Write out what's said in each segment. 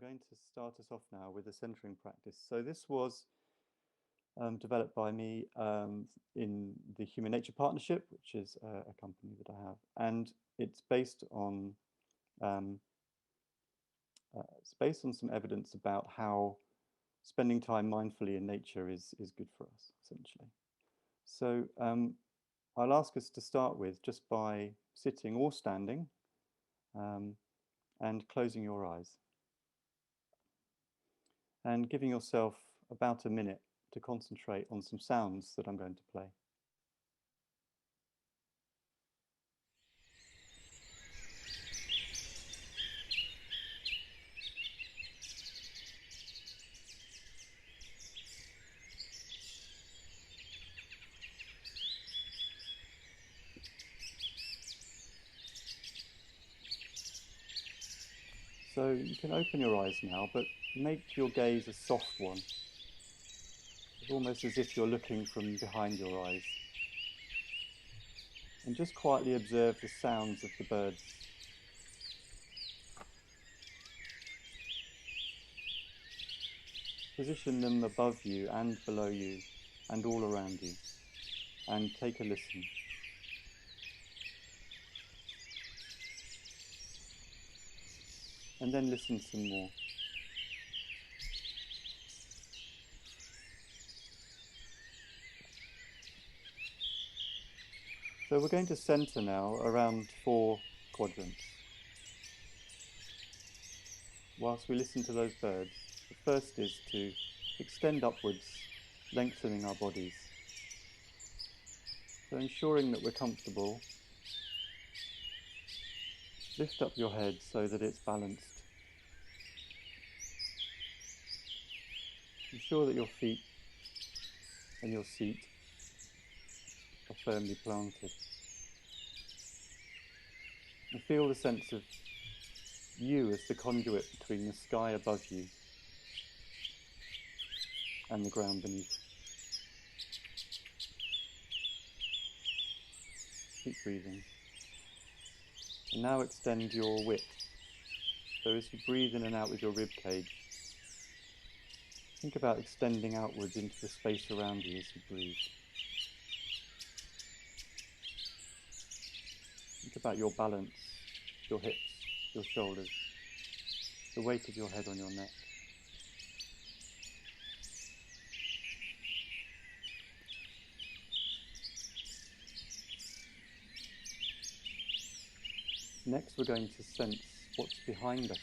going to start us off now with a centering practice. So this was developed by me in the Human Nature Partnership, which is a company that I have, and it's based on some evidence about how spending time mindfully in nature is good for us, essentially. So I'll ask us to start with just by sitting or standing and closing your eyes and giving yourself about a minute to concentrate on some sounds that I'm going to play. So you can open your eyes now, but make your gaze a soft one. It's almost as if you're looking from behind your eyes. And just quietly observe the sounds of the birds. Position them above you and below you and all around you, and take a listen. And then listen some more. So we're going to center now around 4 quadrants. Whilst we listen to those birds, the first is to extend upwards, lengthening our bodies. So ensuring that we're comfortable, lift up your head so that it's balanced. Ensure that your feet and your seat are firmly planted. And feel the sense of you as the conduit between the sky above you and the ground beneath. Keep breathing. And now extend your width. So as you breathe in and out with your rib cage, think about extending outwards into the space around you as you breathe. Think about your balance, your hips, your shoulders, the weight of your head on your neck. Next, we're going to sense what's behind us.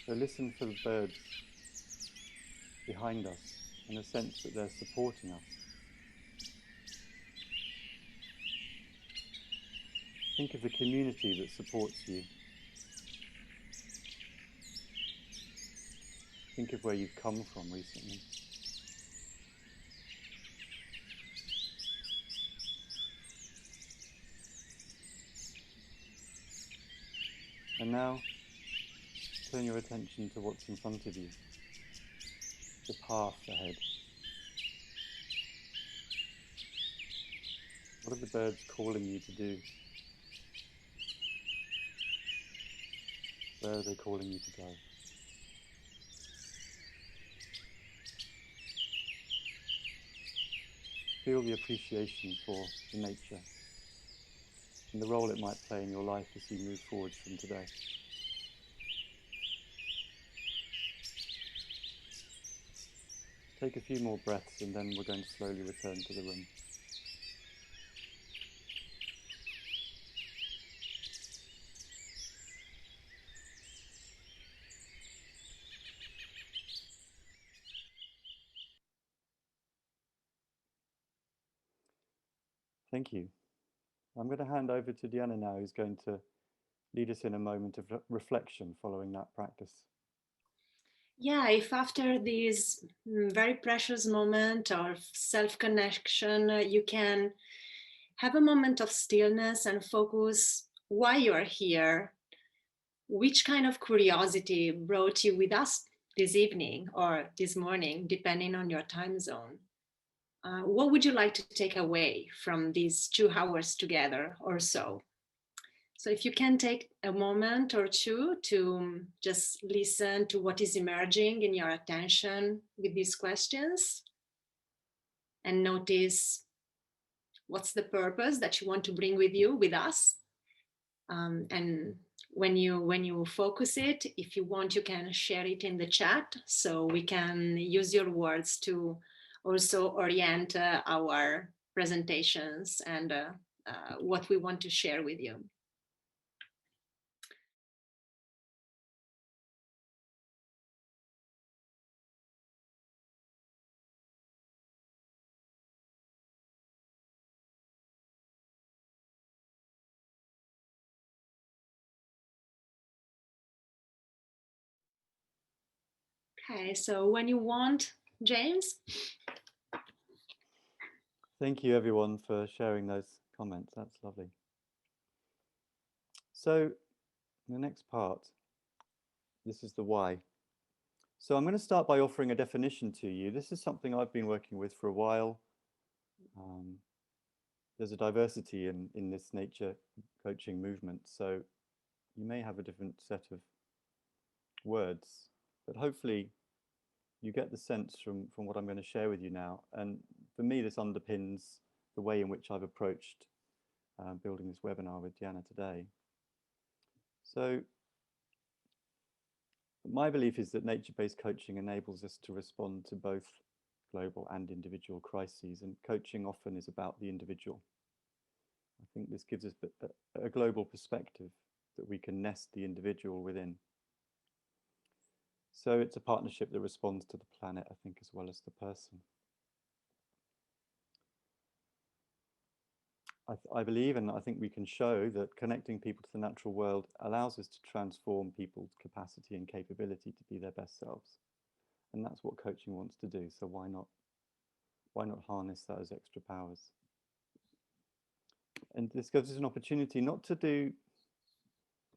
So listen for the birds behind us and a sense that they're supporting us. Think of the community that supports you. Think of where you've come from recently. And now, turn your attention to what's in front of you, the path ahead. What are the birds calling you to do? Where are they calling you to go? Feel the appreciation for the nature and the role it might play in your life as you move forward from today. Take a few more breaths and then we're going to slowly return to the room. Thank you. I'm going to hand over to Diana now, who's going to lead us in a moment of reflection following that practice. Yeah, if after this very precious moment of self-connection, you can have a moment of stillness and focus why you are here, which kind of curiosity brought you with us this evening or this morning, depending on your time zone. What would you like to take away from these 2 hours together or so? So if you can take a moment or two to just listen to what is emerging in your attention with these questions and notice what's the purpose that you want to bring with you, with us. And when you focus it, if you want, you can share it in the chat so we can use your words to also orient our presentations and what we want to share with you. Okay, so when you want, James. Thank you everyone for sharing those comments. That's lovely. So the next part, this is the why. So I'm going to start by offering a definition to you. This is something I've been working with for a while. There's a diversity in this nature coaching movement, so you may have a different set of words, but hopefully you get the sense from what I'm going to share with you now. And for me, this underpins the way in which I've approached building this webinar with Diana today. So my belief is that nature-based coaching enables us to respond to both global and individual crises, and coaching often is about the individual. I think this gives us a global perspective that we can nest the individual within. So it's a partnership that responds to the planet, I think, as well as the person. I believe, and I think we can show, that connecting people to the natural world allows us to transform people's capacity and capability to be their best selves. And that's what coaching wants to do. So why not harness that as extra powers? And this gives us an opportunity not to do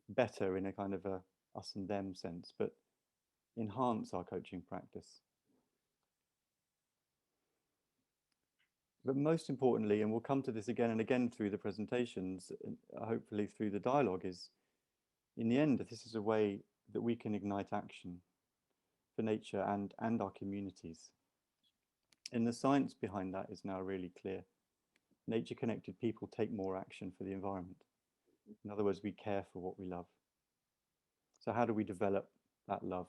better in a kind of a us and them sense, but enhance our coaching practice. But most importantly, and we'll come to this again and again through the presentations, hopefully through the dialogue, is in the end, this is a way that we can ignite action for nature and our communities. And the science behind that is now really clear. Nature-connected people take more action for the environment. In other words, we care for what we love. So how do we develop that love?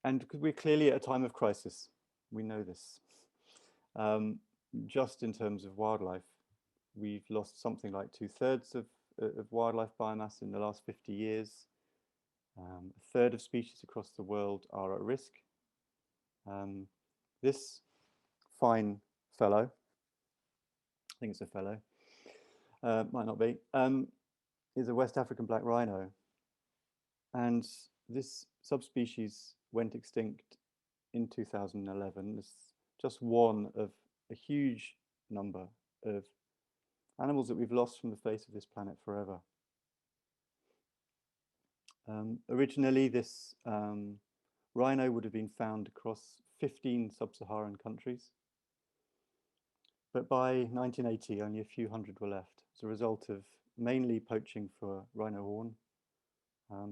And we're clearly at a time of crisis. We know this. Just in terms of wildlife, we've lost something like 2/3 of wildlife biomass in the last 50 years. A third of species across the world are at risk. This fine fellow, I think it's a fellow, might not be, is a West African black rhino. And this subspecies went extinct in 2011. It's just one of a huge number of animals that we've lost from the face of this planet forever. Originally, this rhino would have been found across 15 sub-Saharan countries. But by 1980, only a few hundred were left as a result of mainly poaching for rhino horn,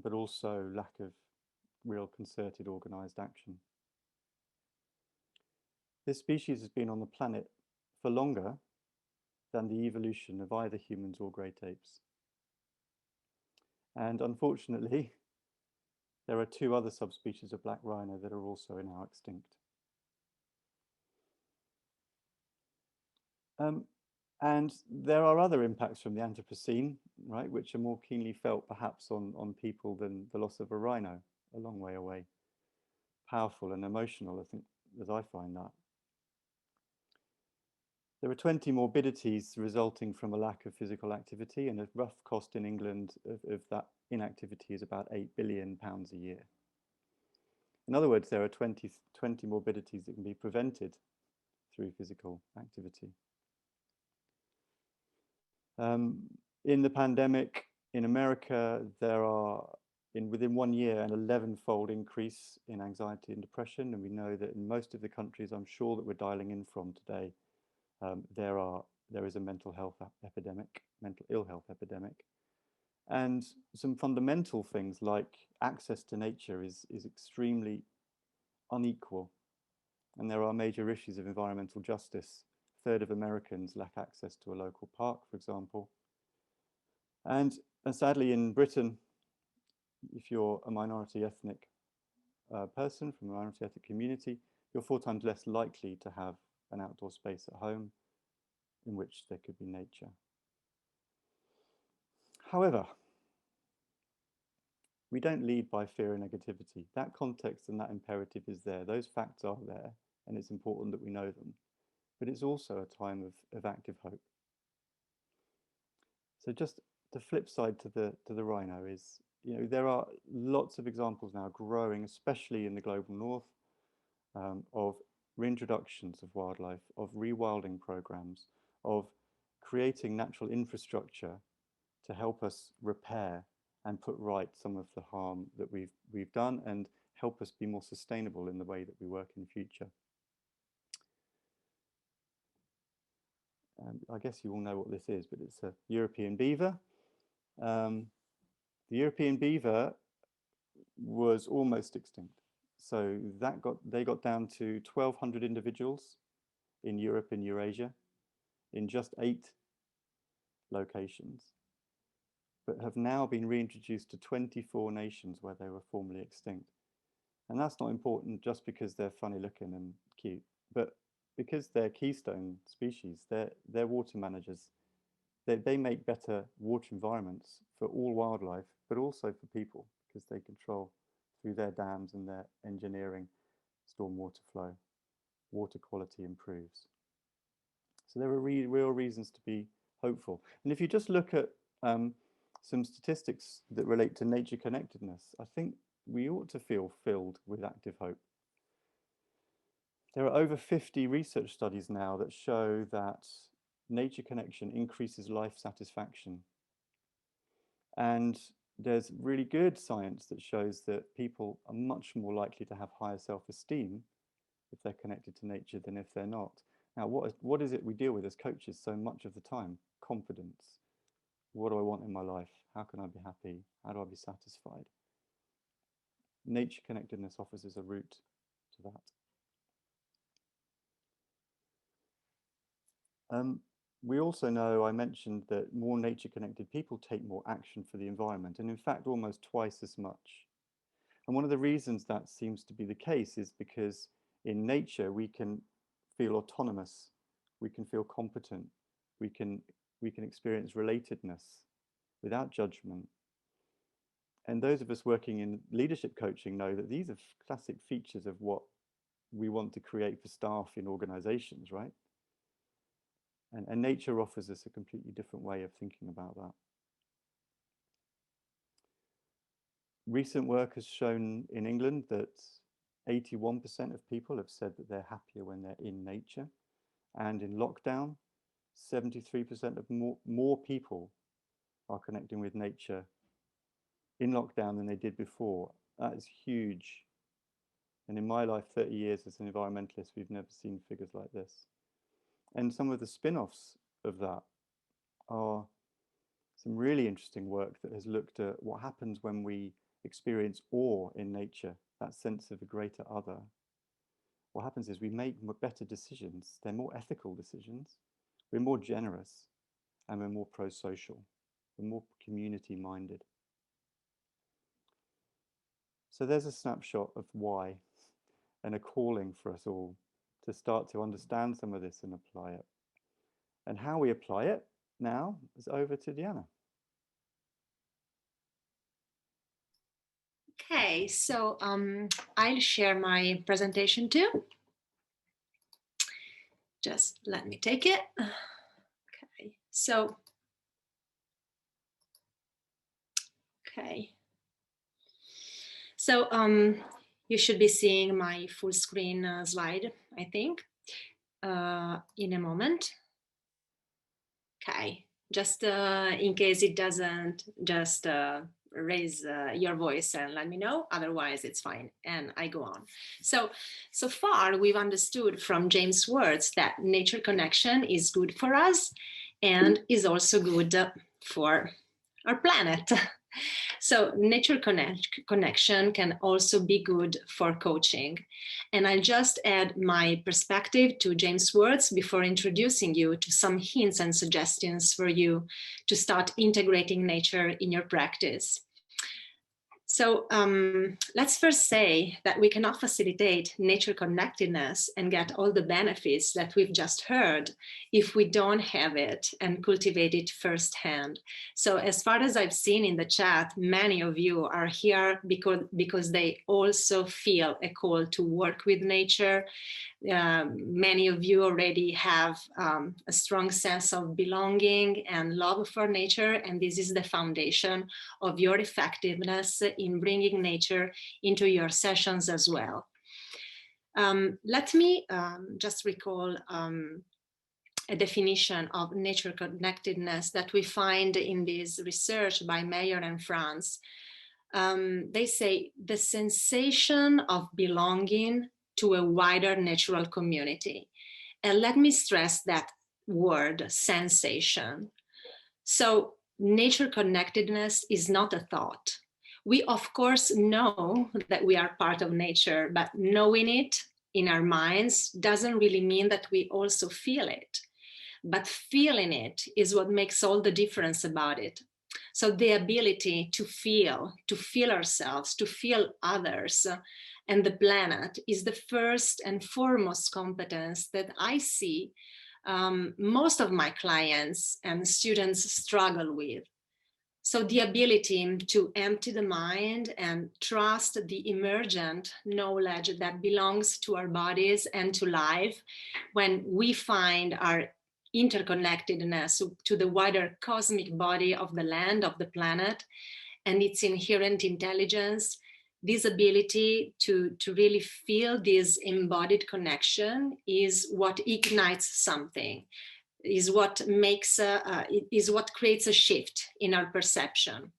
but also lack of real concerted organized action. This species has been on the planet for longer than the evolution of either humans or great apes. And unfortunately, there are 2 other subspecies of black rhino that are also now extinct. And there are other impacts from the Anthropocene, right, which are more keenly felt perhaps on people than the loss of a rhino, a long way away. Powerful and emotional, I think, as I find that. There are 20 morbidities resulting from a lack of physical activity, and a rough cost in England of that inactivity is about £8 billion a year. In other words, there are 20 morbidities that can be prevented through physical activity. In the pandemic in America, there are, within 1 year, an 11-fold increase in anxiety and depression. And we know that in most of the countries I'm sure that we're dialing in from today, there are there is a mental ill health epidemic. And some fundamental things like access to nature is extremely unequal. And there are major issues of environmental justice. A third of Americans lack access to a local park, for example. And sadly, in Britain, if you're a minority ethnic person from a minority ethnic community, you're 4 times less likely to have an outdoor space at home in which there could be nature. However, we don't lead by fear and negativity. That context and that imperative is there. Those facts are there, and it's important that we know them. But it's also a time of active hope. So just the flip side to the rhino is, there are lots of examples now growing, especially in the global north, of reintroductions of wildlife, of rewilding programs, of creating natural infrastructure to help us repair and put right some of the harm that we've done, and help us be more sustainable in the way that we work in the future. I guess you all know what this is, but it's a European beaver. The European beaver was almost extinct. So they got down to 1,200 individuals in Europe and Eurasia in just 8 locations, but have now been reintroduced to 24 nations where they were formerly extinct. And that's not important just because they're funny looking and cute, but because they're keystone species, they're water managers. They make better water environments for all wildlife, but also for people, because they control through their dams and their engineering stormwater flow. Water quality improves. So there are real reasons to be hopeful. And if you just look at some statistics that relate to nature connectedness, I think we ought to feel filled with active hope. There are over 50 research studies now that show that nature connection increases life satisfaction. And there's really good science that shows that people are much more likely to have higher self-esteem if they're connected to nature than if they're not. Now, what is it we deal with as coaches so much of the time? Confidence. What do I want in my life? How can I be happy? How do I be satisfied? Nature connectedness offers us a route to that. We also know, I mentioned that more nature connected people take more action for the environment, and in fact almost twice as much. And one of the reasons that seems to be the case is because in nature we can feel autonomous, we can feel competent, we can experience relatedness without judgment. And those of us working in leadership coaching know that these are classic features of what we want to create for staff in organizations, right? And nature offers us a completely different way of thinking about that. Recent work has shown in England that 81% of people have said that they're happier when they're in nature. And in lockdown, 73% of more people are connecting with nature in lockdown than they did before. That is huge. And in my life, 30 years as an environmentalist, we've never seen figures like this. And some of the spin-offs of that are some really interesting work that has looked at what happens when we experience awe in nature, that sense of a greater other. What happens is we make better decisions. They're more ethical decisions. We're more generous, and we're more pro-social. We're more community-minded. So there's a snapshot of why, and a calling for us all to start to understand some of this and apply it. And how we apply it now is over to Diana. Okay, so I'll share my presentation too. Just let me take it. Okay, so, you should be seeing my full screen slide, I think, in a moment. Okay, just in case it doesn't, just raise your voice and let me know. Otherwise, it's fine. And I go on. So far, we've understood from James' words that nature connection is good for us and is also good for our planet. So nature connection can also be good for coaching. And I'll just add my perspective to James' words before introducing you to some hints and suggestions for you to start integrating nature in your practice. So let's first say that we cannot facilitate nature connectedness and get all the benefits that we've just heard if we don't have it and cultivate it firsthand. So as far as I've seen in the chat, many of you are here because they also feel a call to work with nature. Many of you already have a strong sense of belonging and love for nature, and this is the foundation of your effectiveness in bringing nature into your sessions as well. Let me just recall a definition of nature connectedness that we find in this research by Meyer and Franz. They say the sensation of belonging to a wider natural community. And let me stress that word, sensation. So nature connectedness is not a thought. We of course know that we are part of nature, but knowing it in our minds doesn't really mean that we also feel it. But feeling it is what makes all the difference about it. So the ability to feel ourselves, to feel others, and the planet is the first and foremost competence that I see most of my clients and students struggle with. So the ability to empty the mind and trust the emergent knowledge that belongs to our bodies and to life when we find our interconnectedness to the wider cosmic body of the land, of the planet, and its inherent intelligence. This ability to really feel this embodied connection is what ignites something, is what makes is what creates a shift in our perception.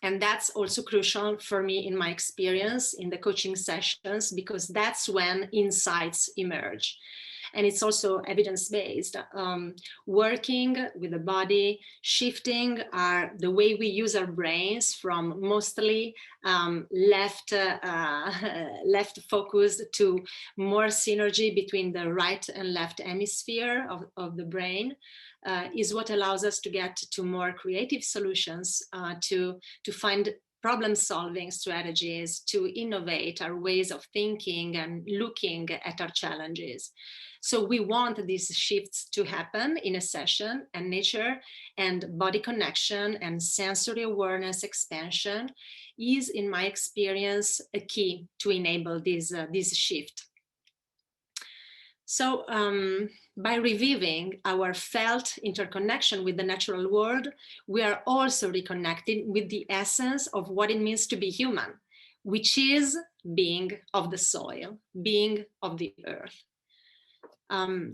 And that's also crucial for me in my experience in the coaching sessions, because that's when insights emerge. And it's also evidence-based. Working with the body, shifting the way we use our brains from mostly left focused to more synergy between the right and left hemisphere of the brain is what allows us to get to more creative solutions, to find problem-solving strategies, to innovate our ways of thinking and looking at our challenges. So we want these shifts to happen in a session, and nature and body connection and sensory awareness expansion is, in my experience, a key to enable this shift. So by reviving our felt interconnection with the natural world, we are also reconnected with the essence of what it means to be human, which is being of the soil, being of the earth.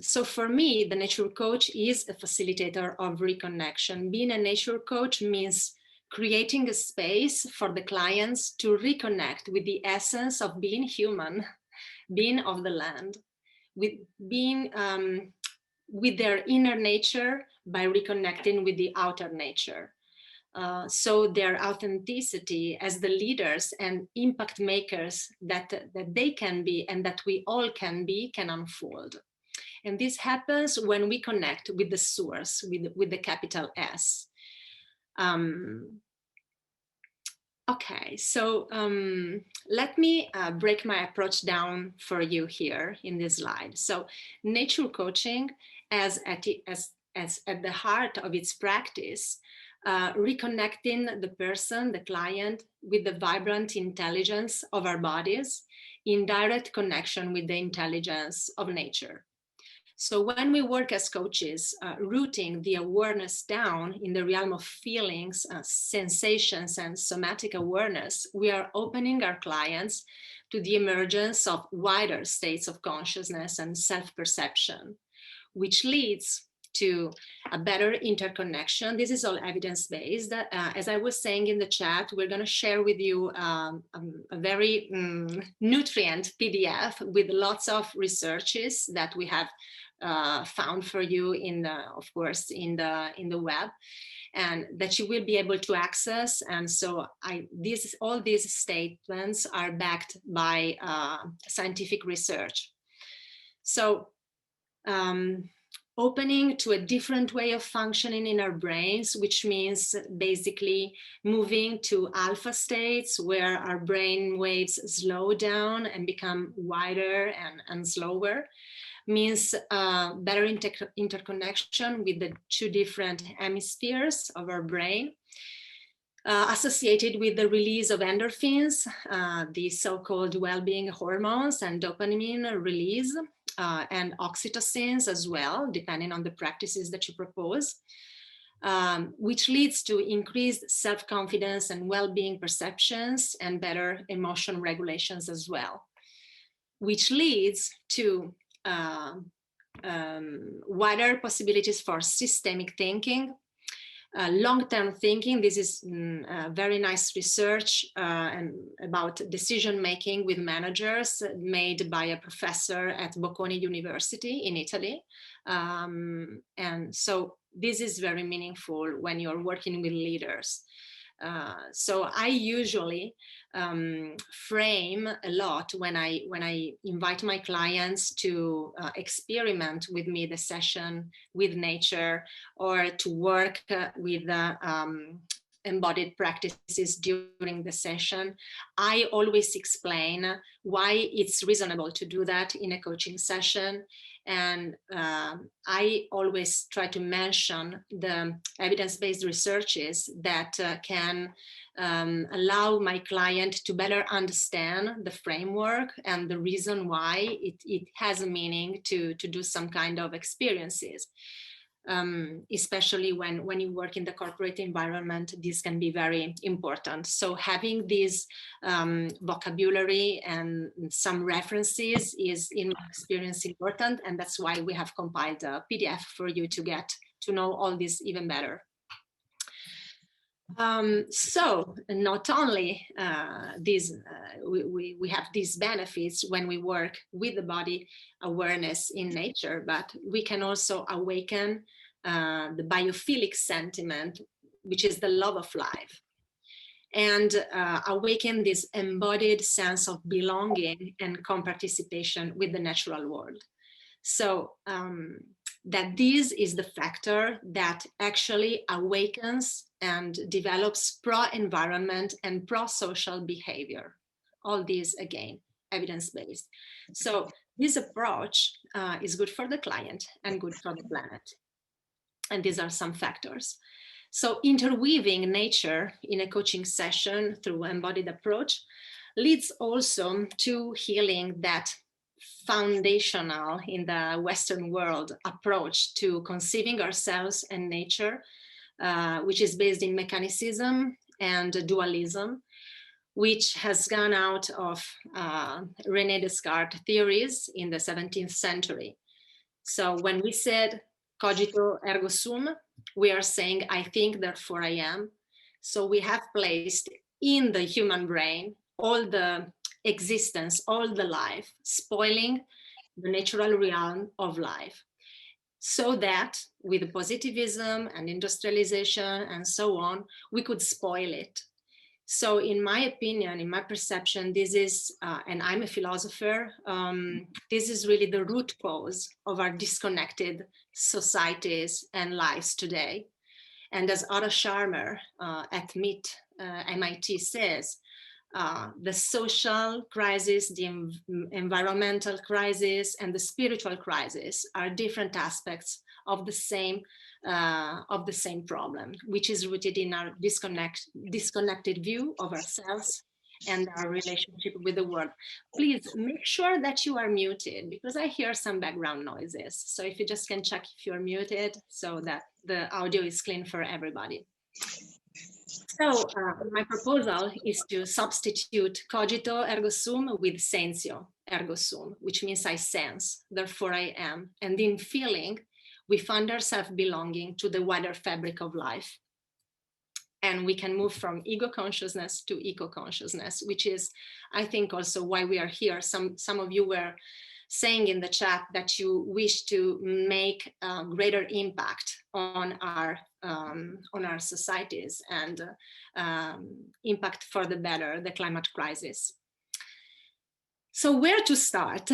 So for me, the nature coach is a facilitator of reconnection. Being a nature coach means creating a space for the clients to reconnect with the essence of being human, being of the land, with being with their inner nature by reconnecting with the outer nature. So their authenticity as the leaders and impact makers that they can be and that we all can be can unfold. And this happens when we connect with the source, with the capital S. Okay, so let me break my approach down for you here in this slide. So nature coaching as at the heart of its practice, reconnecting the person, the client, with the vibrant intelligence of our bodies in direct connection with the intelligence of nature. So when we work as coaches, rooting the awareness down in the realm of feelings, sensations, and somatic awareness, we are opening our clients to the emergence of wider states of consciousness and self-perception, which leads to a better interconnection. This is all evidence-based. As I was saying in the chat, we're going to share with you a very nutrient PDF with lots of researches that we have found for you in the, of course, in the web, and that you will be able to access. And so all these statements are backed by scientific research. So opening to a different way of functioning in our brains, which means basically moving to alpha states where our brain waves slow down and become wider and slower, means better interconnection with the two different hemispheres of our brain, associated with the release of endorphins, the so-called well-being hormones, and dopamine release, and oxytocins as well, depending on the practices that you propose, which leads to increased self-confidence and well-being perceptions and better emotion regulations as well, which leads to wider possibilities for systemic thinking, long-term thinking. This is very nice research about decision-making with managers made by a professor at Bocconi University in Italy. And so this is very meaningful when you're working with leaders. So I usually frame a lot when I invite my clients to experiment with me the session with nature, or to work with embodied practices during the session. I always explain why it's reasonable to do that in a coaching session. And I always try to mention the evidence-based researches that can allow my client to better understand the framework and the reason why it has a meaning to do some kind of experiences. Especially when you work in the corporate environment, this can be very important. So having this vocabulary and some references is, in my experience, important, and that's why we have compiled a PDF for you to get to know all this even better. So not only we have these benefits when we work with the body awareness in nature, but we can also awaken the biophilic sentiment, which is the love of life, and awaken this embodied sense of belonging and co-participation with the natural world. So that this is the factor that actually awakens and develops pro-environment and pro-social behavior. All these, again, evidence-based. So this approach is good for the client and good for the planet. And these are some factors. So interweaving nature in a coaching session through embodied approach leads also to healing that foundational in the Western world approach to conceiving ourselves and nature, which is based in mechanicism and dualism, which has gone out of René Descartes' theories in the 17th century. So when we said cogito ergo sum, we are saying I think, therefore I am. So we have placed in the human brain all the existence, all the life, spoiling the natural realm of life, so that with positivism and industrialization and so on, we could spoil it. So in my opinion, in my perception, this is, and I'm a philosopher, this is really the root cause of our disconnected societies and lives today. And as Otto Scharmer at MIT says, the social crisis, the environmental crisis, and the spiritual crisis are different aspects of the same problem, which is rooted in our disconnected view of ourselves and our relationship with the world. Please make sure that you are muted, because I hear some background noises. So if you just can check if you're muted so that the audio is clean for everybody. So my proposal is to substitute cogito ergo sum with sensio ergo sum, which means I sense, therefore I am. And in feeling, we find ourselves belonging to the wider fabric of life. And we can move from ego consciousness to eco consciousness, which is, I think, also why we are here. Some of you were saying in the chat that you wish to make a greater impact on our societies and impact for the better the climate crisis. So where to start?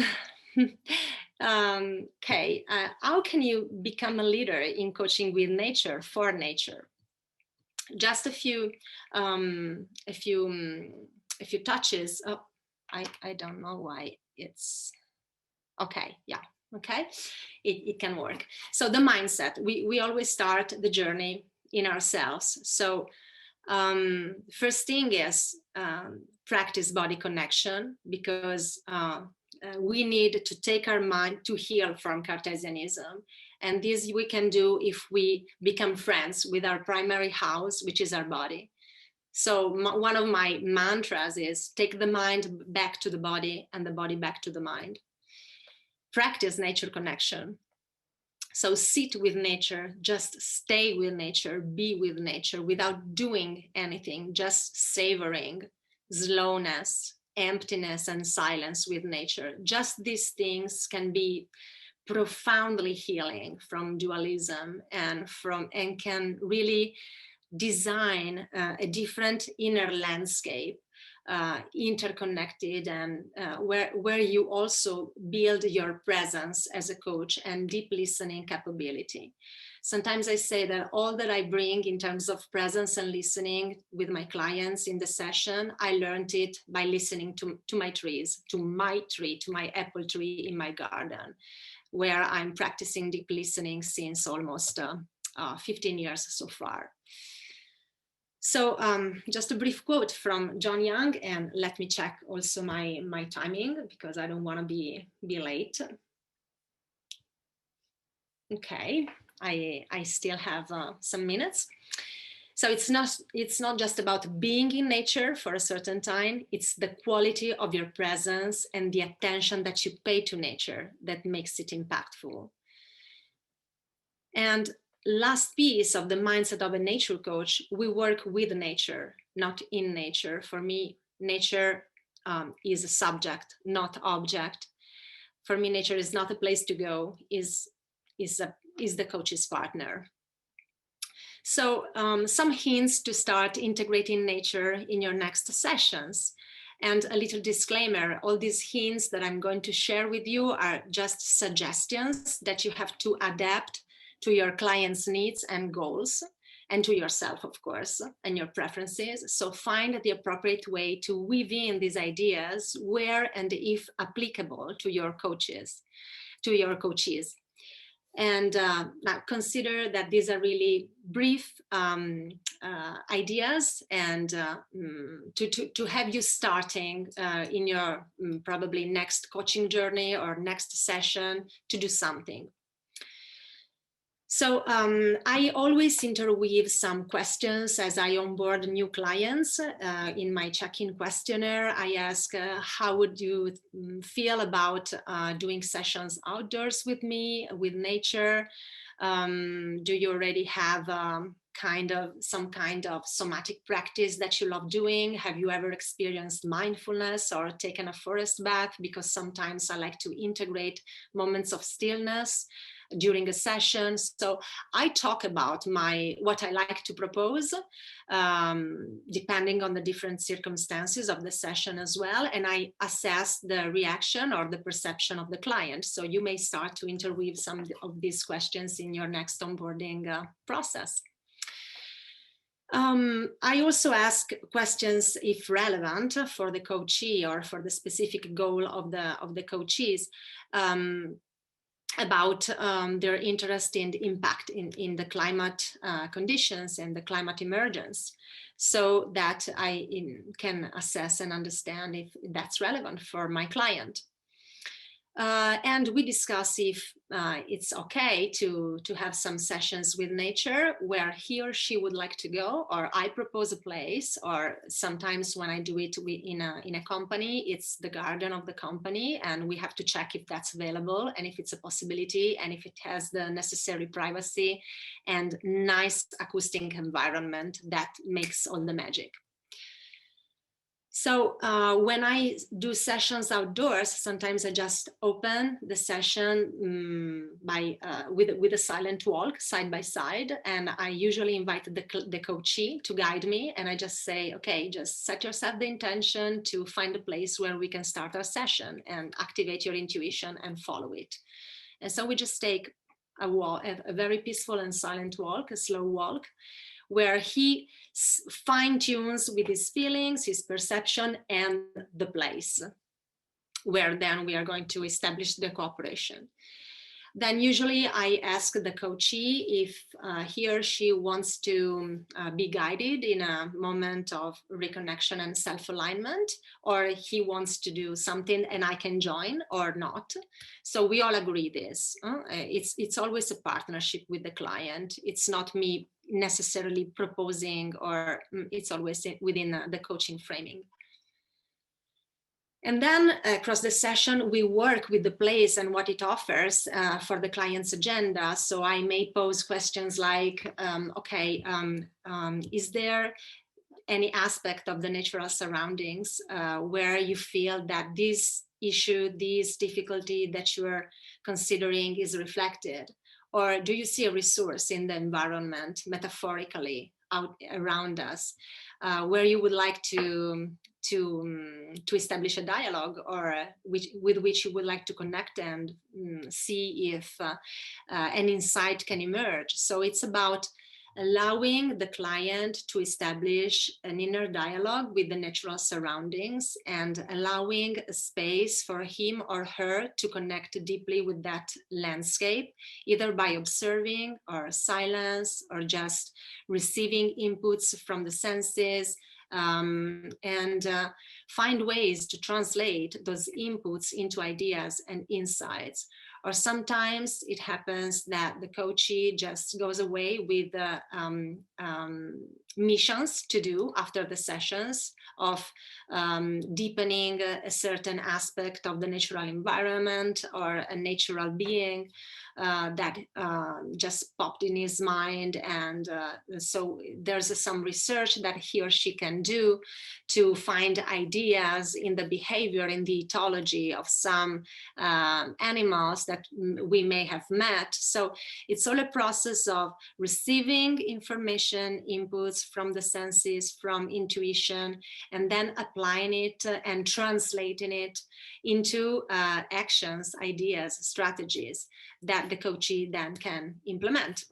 Okay, how can you become a leader in coaching with nature, for nature? Just a few touches. Oh, I don't know why it's okay. Yeah, okay, it can work. So the mindset, we always start the journey in ourselves. So first thing is practice body connection, because we need to take our mind to heal from Cartesianism. And this we can do if we become friends with our primary house, which is our body. So one of my mantras is take the mind back to the body and the body back to the mind. Practice nature connection. So sit with nature, just stay with nature, be with nature without doing anything, just savoring slowness, emptiness, and silence with nature. Just these things can be profoundly healing from dualism and can really design a different inner landscape, interconnected, and where you also build your presence as a coach and deep listening capability. Sometimes I say that all that I bring in terms of presence and listening with my clients in the session, I learned it by listening to my trees, to my tree, to my apple tree in my garden, where I'm practicing deep listening since almost 15 years so far. So just a brief quote from John Young, and let me check also my timing because I don't want to be late. Okay, I still have some minutes. So it's not just about being in nature for a certain time, it's the quality of your presence and the attention that you pay to nature that makes it impactful. And last piece of the mindset of a nature coach, we work with nature, not in nature. For me, nature is a subject, not object. For me, nature is not a place to go, is the coach's partner. So some hints to start integrating nature in your next sessions. And a little disclaimer, all these hints that I'm going to share with you are just suggestions that you have to adapt to your client's needs and goals, and to yourself, of course, and your preferences. So find the appropriate way to weave in these ideas where and if applicable to your coaches. And now consider that these are really brief ideas, and to have you starting in your probably next coaching journey or next session to do something. So I always interweave some questions as I onboard new clients. In my check-in questionnaire, I ask, how would you feel about doing sessions outdoors with me, with nature? Do you already have some kind of somatic practice that you love doing? Have you ever experienced mindfulness or taken a forest bath? Because sometimes I like to integrate moments of stillness during a session. So I talk about what I like to propose, depending on the different circumstances of the session as well. And I assess the reaction or the perception of the client. So you may start to interweave some of these questions in your next onboarding process. I also ask questions, if relevant, for the coachee or for the specific goal of the coachees, about their interest in the impact in the climate conditions and the climate emergence, so that I can assess and understand if that's relevant for my client. And we discuss if it's okay to have some sessions with nature where he or she would like to go, or I propose a place, or sometimes when I do it in a company, it's the garden of the company, and we have to check if that's available and if it's a possibility and if it has the necessary privacy and nice acoustic environment that makes all the magic. So when I do sessions outdoors, sometimes I just open the session with a silent walk side by side, and I usually invite the coachee to guide me, and I just say, okay, just set yourself the intention to find a place where we can start our session and activate your intuition and follow it. And so we just take a very peaceful and silent walk, a slow walk, where he fine-tunes with his feelings, his perception, and the place where then we are going to establish the cooperation. Then usually I ask the coachee if he or she wants to be guided in a moment of reconnection and self-alignment, or he wants to do something and I can join or not. So we all agree this. It's always a partnership with the client. It's not me necessarily proposing, or it's always within the coaching framing. And then across the session, we work with the place and what it offers for the client's agenda. So I may pose questions like, is there any aspect of the natural surroundings where you feel that this issue, this difficulty that you are considering is reflected? Or do you see a resource in the environment, metaphorically, out around us, where you would like to establish a dialogue, or with which you would like to connect and see if an insight can emerge? So it's about allowing the client to establish an inner dialogue with the natural surroundings and allowing a space for him or her to connect deeply with that landscape, either by observing or silence or just receiving inputs from the senses, and find ways to translate those inputs into ideas and insights. Or sometimes it happens that the coachee just goes away with missions to do after the sessions of deepening a certain aspect of the natural environment or a natural being that just popped in his mind. And so there's some research that he or she can do to find ideas in the behavior, in the ethology of some animals that we may have met. So it's all a process of receiving information, inputs from the senses, from intuition, and then applying it and translating it into actions, ideas, strategies that the coachee then can implement.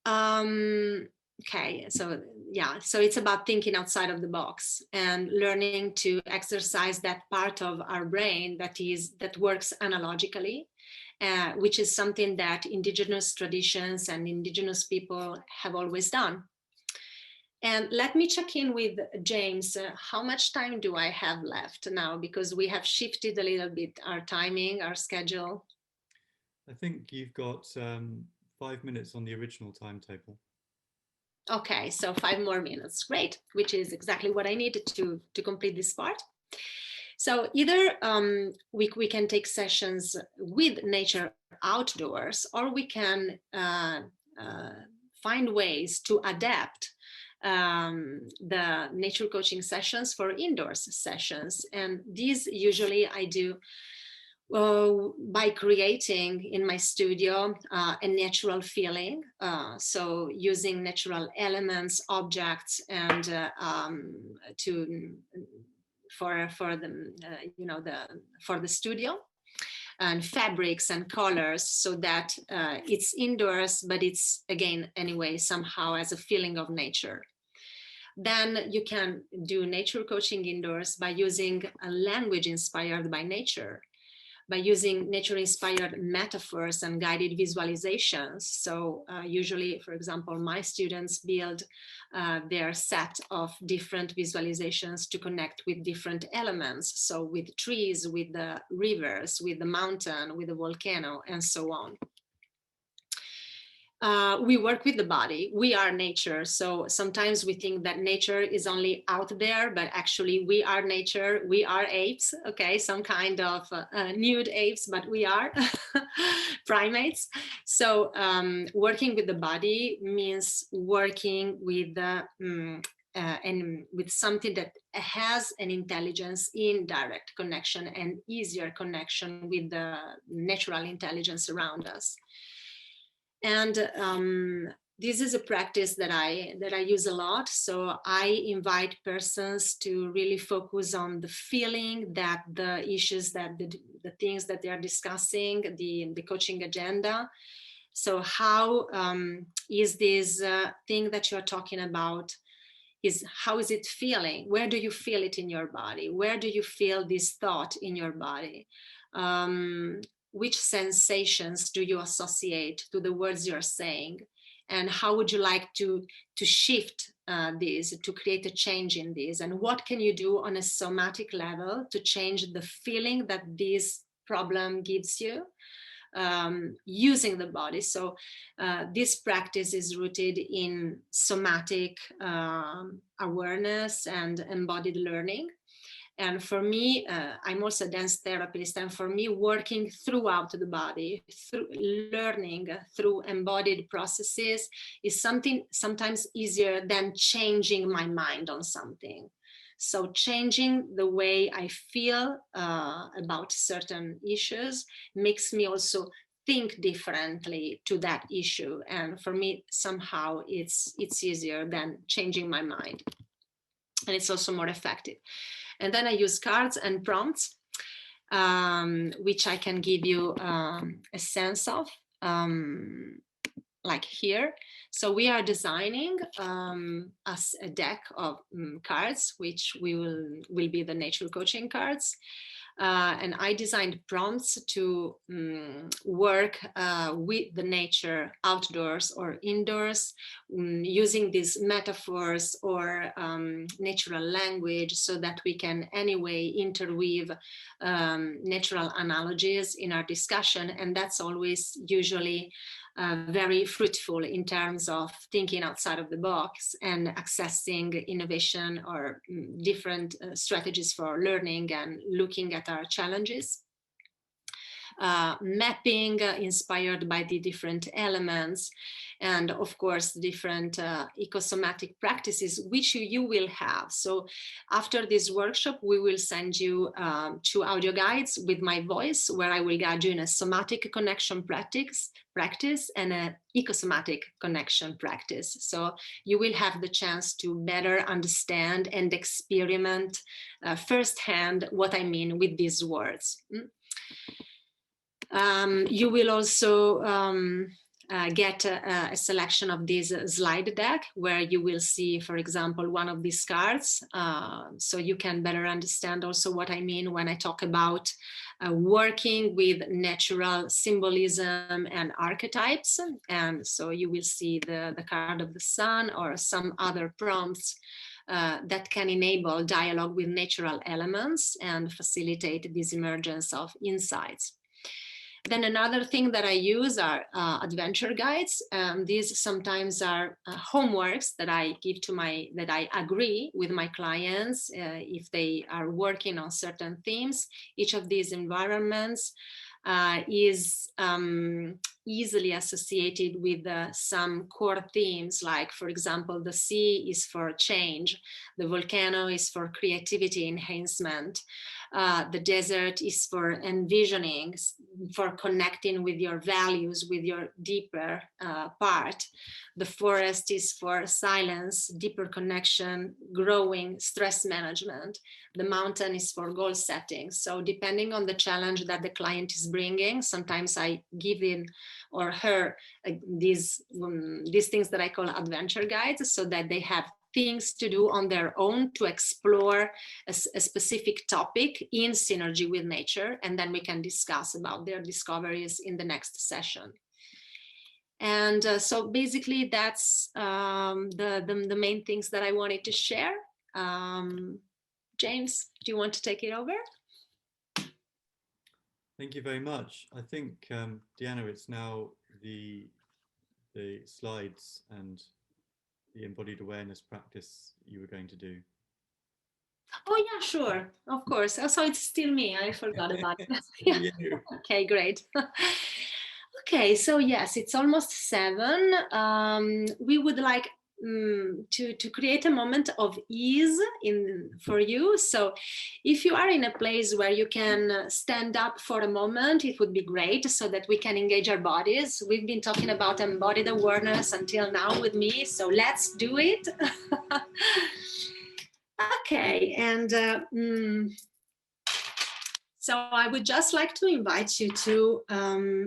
Okay, so yeah, so it's about thinking outside of the box and learning to exercise that part of our brain that works analogically, which is something that indigenous traditions and indigenous people have always done. And let me check in with James. How much time do I have left now? Because we have shifted a little bit our timing, our schedule. I think you've got 5 minutes on the original timetable. Okay, so 5 more minutes, great, which is exactly what I needed to complete this part. So either we can take sessions with nature outdoors, or we can find ways to adapt the nature coaching sessions for indoors sessions. And these usually I do by creating in my studio a natural feeling, so using natural elements, objects, and for the studio, and fabrics and colors, so that it's indoors, but it's again anyway somehow as a feeling of nature. Then you can do nature coaching indoors by using a language inspired by nature. by using nature-inspired metaphors and guided visualizations. So usually, for example, my students build their set of different visualizations to connect with different elements. So with trees, with the rivers, with the mountain, with the volcano, and so on. We work with the body. We are nature. So sometimes we think that nature is only out there, but actually we are nature. We are apes, okay, some kind of nude apes, but we are primates. So working with the body means working with and with something that has an intelligence in direct connection and easier connection with the natural intelligence around us. And this is a practice that I use a lot. So I invite persons to really focus on the feeling that the issues, that the things that they are discussing, the coaching agenda. So how is this thing that you're talking about, how is it feeling? Where do you feel it in your body? Where do you feel this thought in your body? Which sensations do you associate to the words you're saying? And how would you like to shift this, to create a change in this? And what can you do on a somatic level to change the feeling that this problem gives you? Using the body. So this practice is rooted in somatic awareness and embodied learning. And for me, I'm also a dance therapist, and for me, working throughout the body, through learning through embodied processes is something sometimes easier than changing my mind on something. So changing the way I feel about certain issues makes me also think differently to that issue. And for me, somehow it's easier than changing my mind. And it's also more effective. And then I use cards and prompts, which I can give you a sense of, like here. So we are designing a deck of cards, which will be the nature coaching cards. And I designed prompts to work with the nature outdoors or indoors, using these metaphors or natural language so that we can anyway interweave natural analogies in our discussion. And that's always usually very fruitful in terms of thinking outside of the box and accessing innovation or different strategies for learning and looking at our challenges. Mapping inspired by the different elements, and of course different ecosomatic practices which you will have. So after this workshop we will send you 2 audio guides with my voice, where I will guide you in a somatic connection practice and an ecosomatic connection practice. So you will have the chance to better understand and experiment firsthand what I mean with these words. You will also get a selection of this slide deck, where you will see, for example, one of these cards. So you can better understand also what I mean when I talk about working with natural symbolism and archetypes. And so you will see the card of the sun or some other prompts that can enable dialogue with natural elements and facilitate this emergence of insights. Then another thing that I use are adventure guides. These sometimes are homeworks that I give that I agree with my clients if they are working on certain themes. Each of these environments is easily associated with some core themes, like, for example, the sea is for change, the volcano is for creativity enhancement, the desert is for envisioning, for connecting with your values, with your deeper part. The forest is for silence, deeper connection, growing, stress management. The mountain is for goal setting. So depending on the challenge that the client is bringing, sometimes I give him or her these things that I call adventure guides, so that they have things to do on their own to explore a specific topic in synergy with nature, and then we can discuss about their discoveries in the next session. And so basically that's the main things that I wanted to share. James, do you want to take it over? Thank you very much. I think, Deanna, it's now the slides and the embodied awareness practice you were going to do. Oh yeah, sure, of course. Oh, so it's still me, I forgot about it. Yeah. Okay, great. Okay, so yes, it's almost 7. We would like to create a moment of ease for you. So if you are in a place where you can stand up for a moment, it would be great, so that we can engage our bodies. We've been talking about embodied awareness until now with me, so let's do it. Okay, and so I would just like to invite you to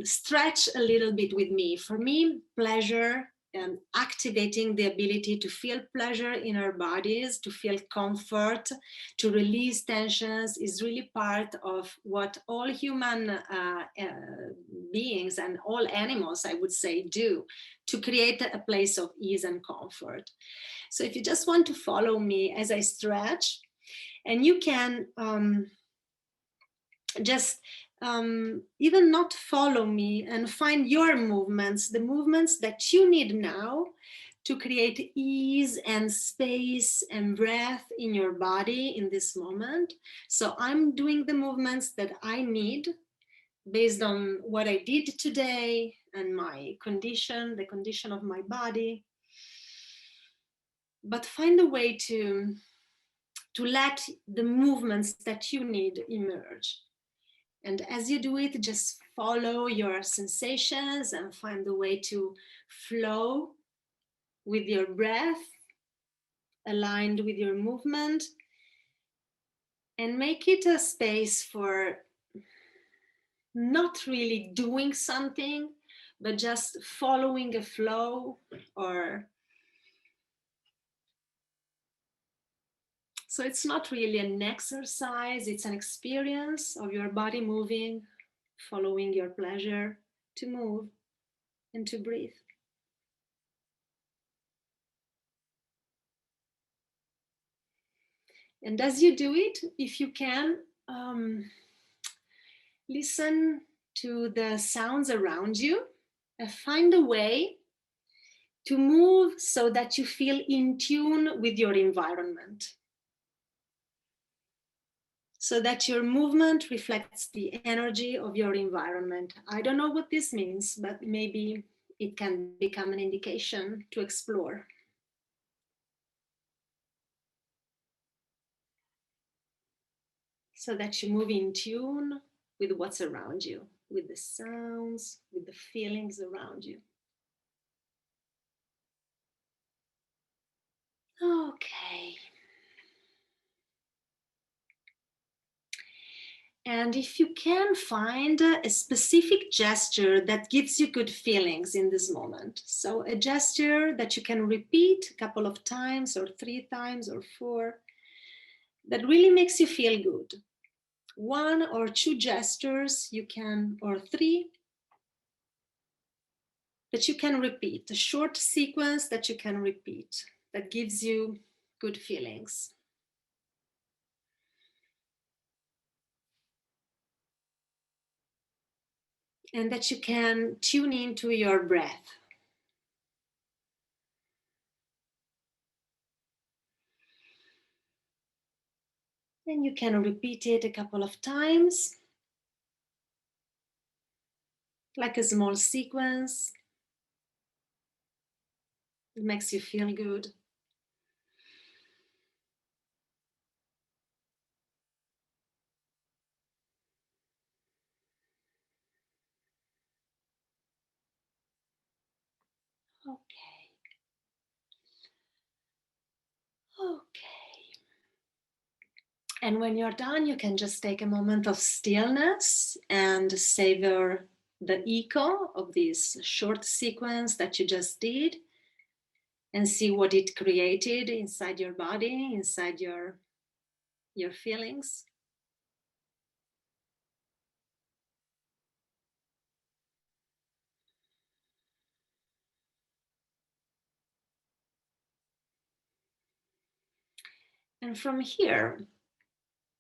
stretch a little bit with me. For me, pleasure and activating the ability to feel pleasure in our bodies, to feel comfort, to release tensions is really part of what all human beings and all animals, I would say, do to create a place of ease and comfort. So if you just want to follow me as I stretch, and you can just even not follow me and find your movements, the movements that you need now to create ease and space and breath in your body in this moment. So I'm doing the movements that I need based on what I did today and my condition, the condition of my body. But find a way to let the movements that you need emerge. And as you do it, just follow your sensations and find a way to flow with your breath, aligned with your movement, and make it a space for not really doing something, but just following a flow. Or so it's not really an exercise, it's an experience of your body moving, following your pleasure to move and to breathe. And as you do it, if you can, listen to the sounds around you and find a way to move so that you feel in tune with your environment, so that your movement reflects the energy of your environment. I don't know what this means, but maybe it can become an indication to explore. So that you move in tune with what's around you, with the sounds, with the feelings around you. Okay. And if you can find a specific gesture that gives you good feelings in this moment. So a gesture that you can repeat a couple of times or 3 times or 4, that really makes you feel good. 1 or 2 gestures you can, or 3, that you can repeat, a short sequence that you can repeat, that gives you good feelings. And that you can tune into your breath. And you can repeat it a couple of times, like a small sequence. It makes you feel good. Okay. And when you're done, you can just take a moment of stillness and savor the echo of this short sequence that you just did. and see what it created inside your body, inside your feelings. And from here,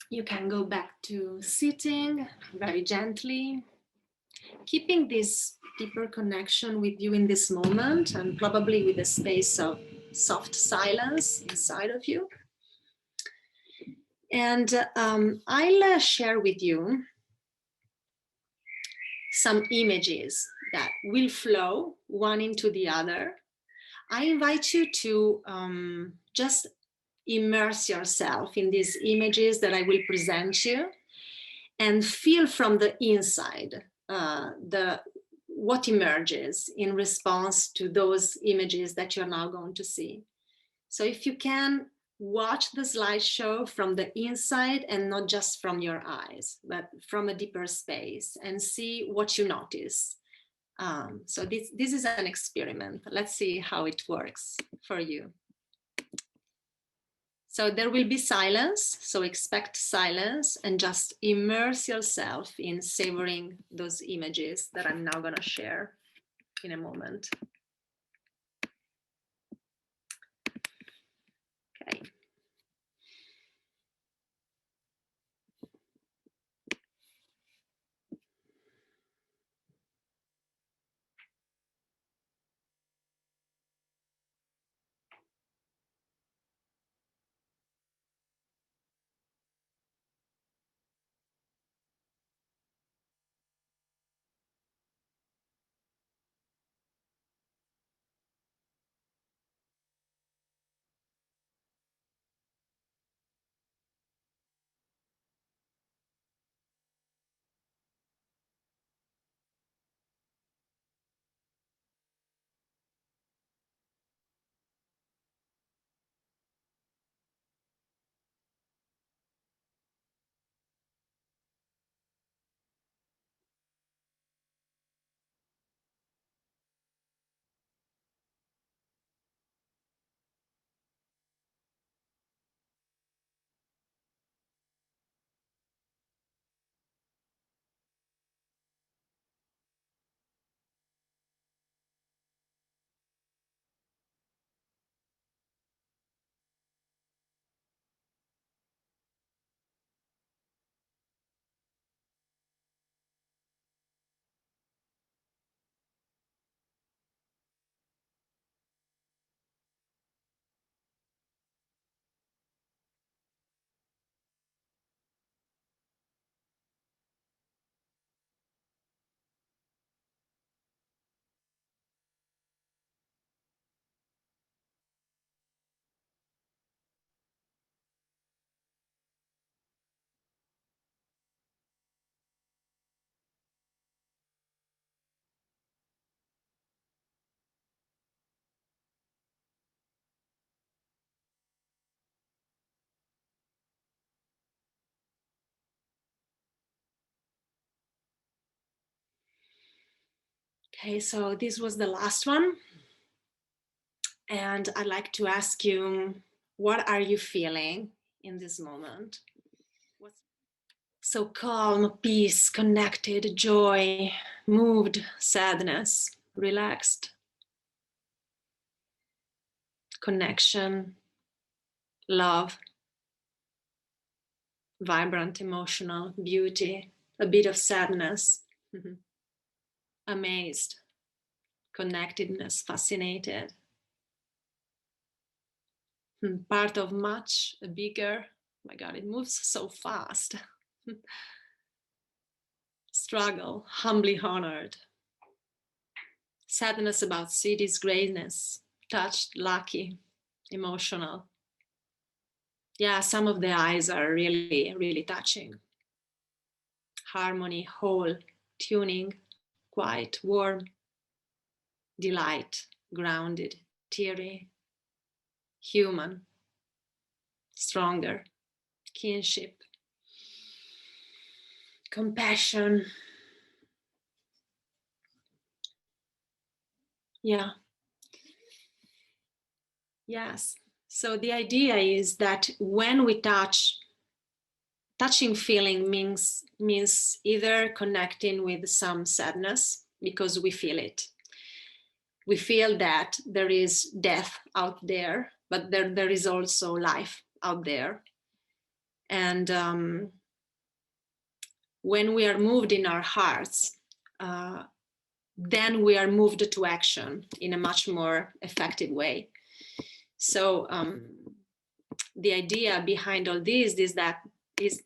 you can go back to sitting very gently, keeping this deeper connection with you in this moment, and probably with a space of soft silence inside of you. And I'll share with you some images that will flow one into the other. I invite you to just immerse yourself in these images that I will present you, and feel from the inside what emerges in response to those images that you're now going to see. So if you can, watch the slideshow from the inside and not just from your eyes, but from a deeper space, and see what you notice. So this is an experiment. Let's see how it works for you. So there will be silence, so expect silence, and just immerse yourself in savoring those images that I'm now going to share in a moment. Okay. Okay, so this was the last one. And I'd like to ask you, what are you feeling in this moment? So calm, peace, connected, joy, moved, sadness, relaxed, connection, love, vibrant, emotional, beauty, a bit of sadness, amazed, connectedness, fascinated, part of much, a bigger, oh my God, it moves so fast. Struggle, humbly honored, sadness about city's greatness, touched, lucky, emotional. Yeah, some of the eyes are really, really touching. Harmony, whole, tuning, quiet, warm, delight, grounded, teary, human, stronger, kinship, compassion. Yeah. Yes. So the idea is that when we touching feeling means either connecting with some sadness because we feel it. We feel that there is death out there, but there is also life out there. And when we are moved in our hearts, then we are moved to action in a much more effective way. So the idea behind all this is that this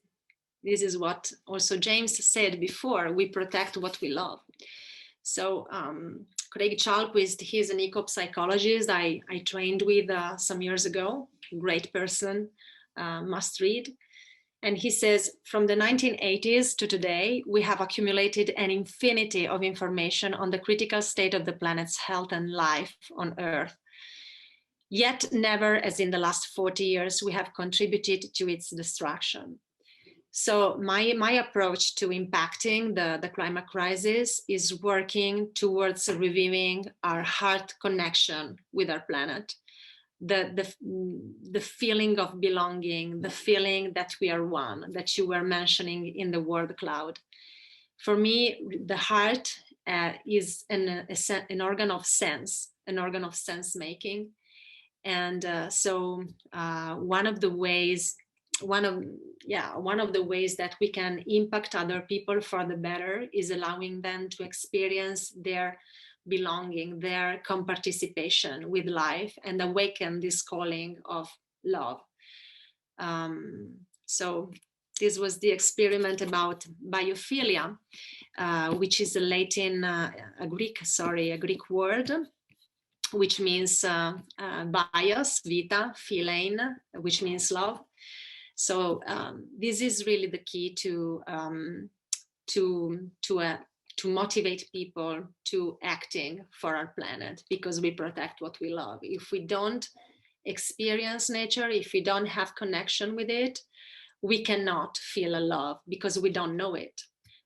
is what also James said before, we protect what we love. So Craig Charlequist, he's an eco-psychologist I trained with some years ago, great person, must read. And he says, from the 1980s to today, we have accumulated an infinity of information on the critical state of the planet's health and life on Earth. Yet never, as in the last 40 years, we have contributed to its destruction. So my approach to impacting the climate crisis is working towards reviving our heart connection with our planet. The feeling of belonging, the feeling that we are one, that you were mentioning in the word cloud. For me, the heart is an organ of sense, an organ of sense making. And so one of the ways that we can impact other people for the better is allowing them to experience their belonging, their comparticipation with life, and awaken this calling of love. So this was the experiment about biophilia, which is a Greek word, which means bios, vita, philein, which means love. So this is really the key to motivate people to acting for our planet, because we protect what we love. If we don't experience nature, if we don't have connection with it, we cannot feel a love because we don't know it.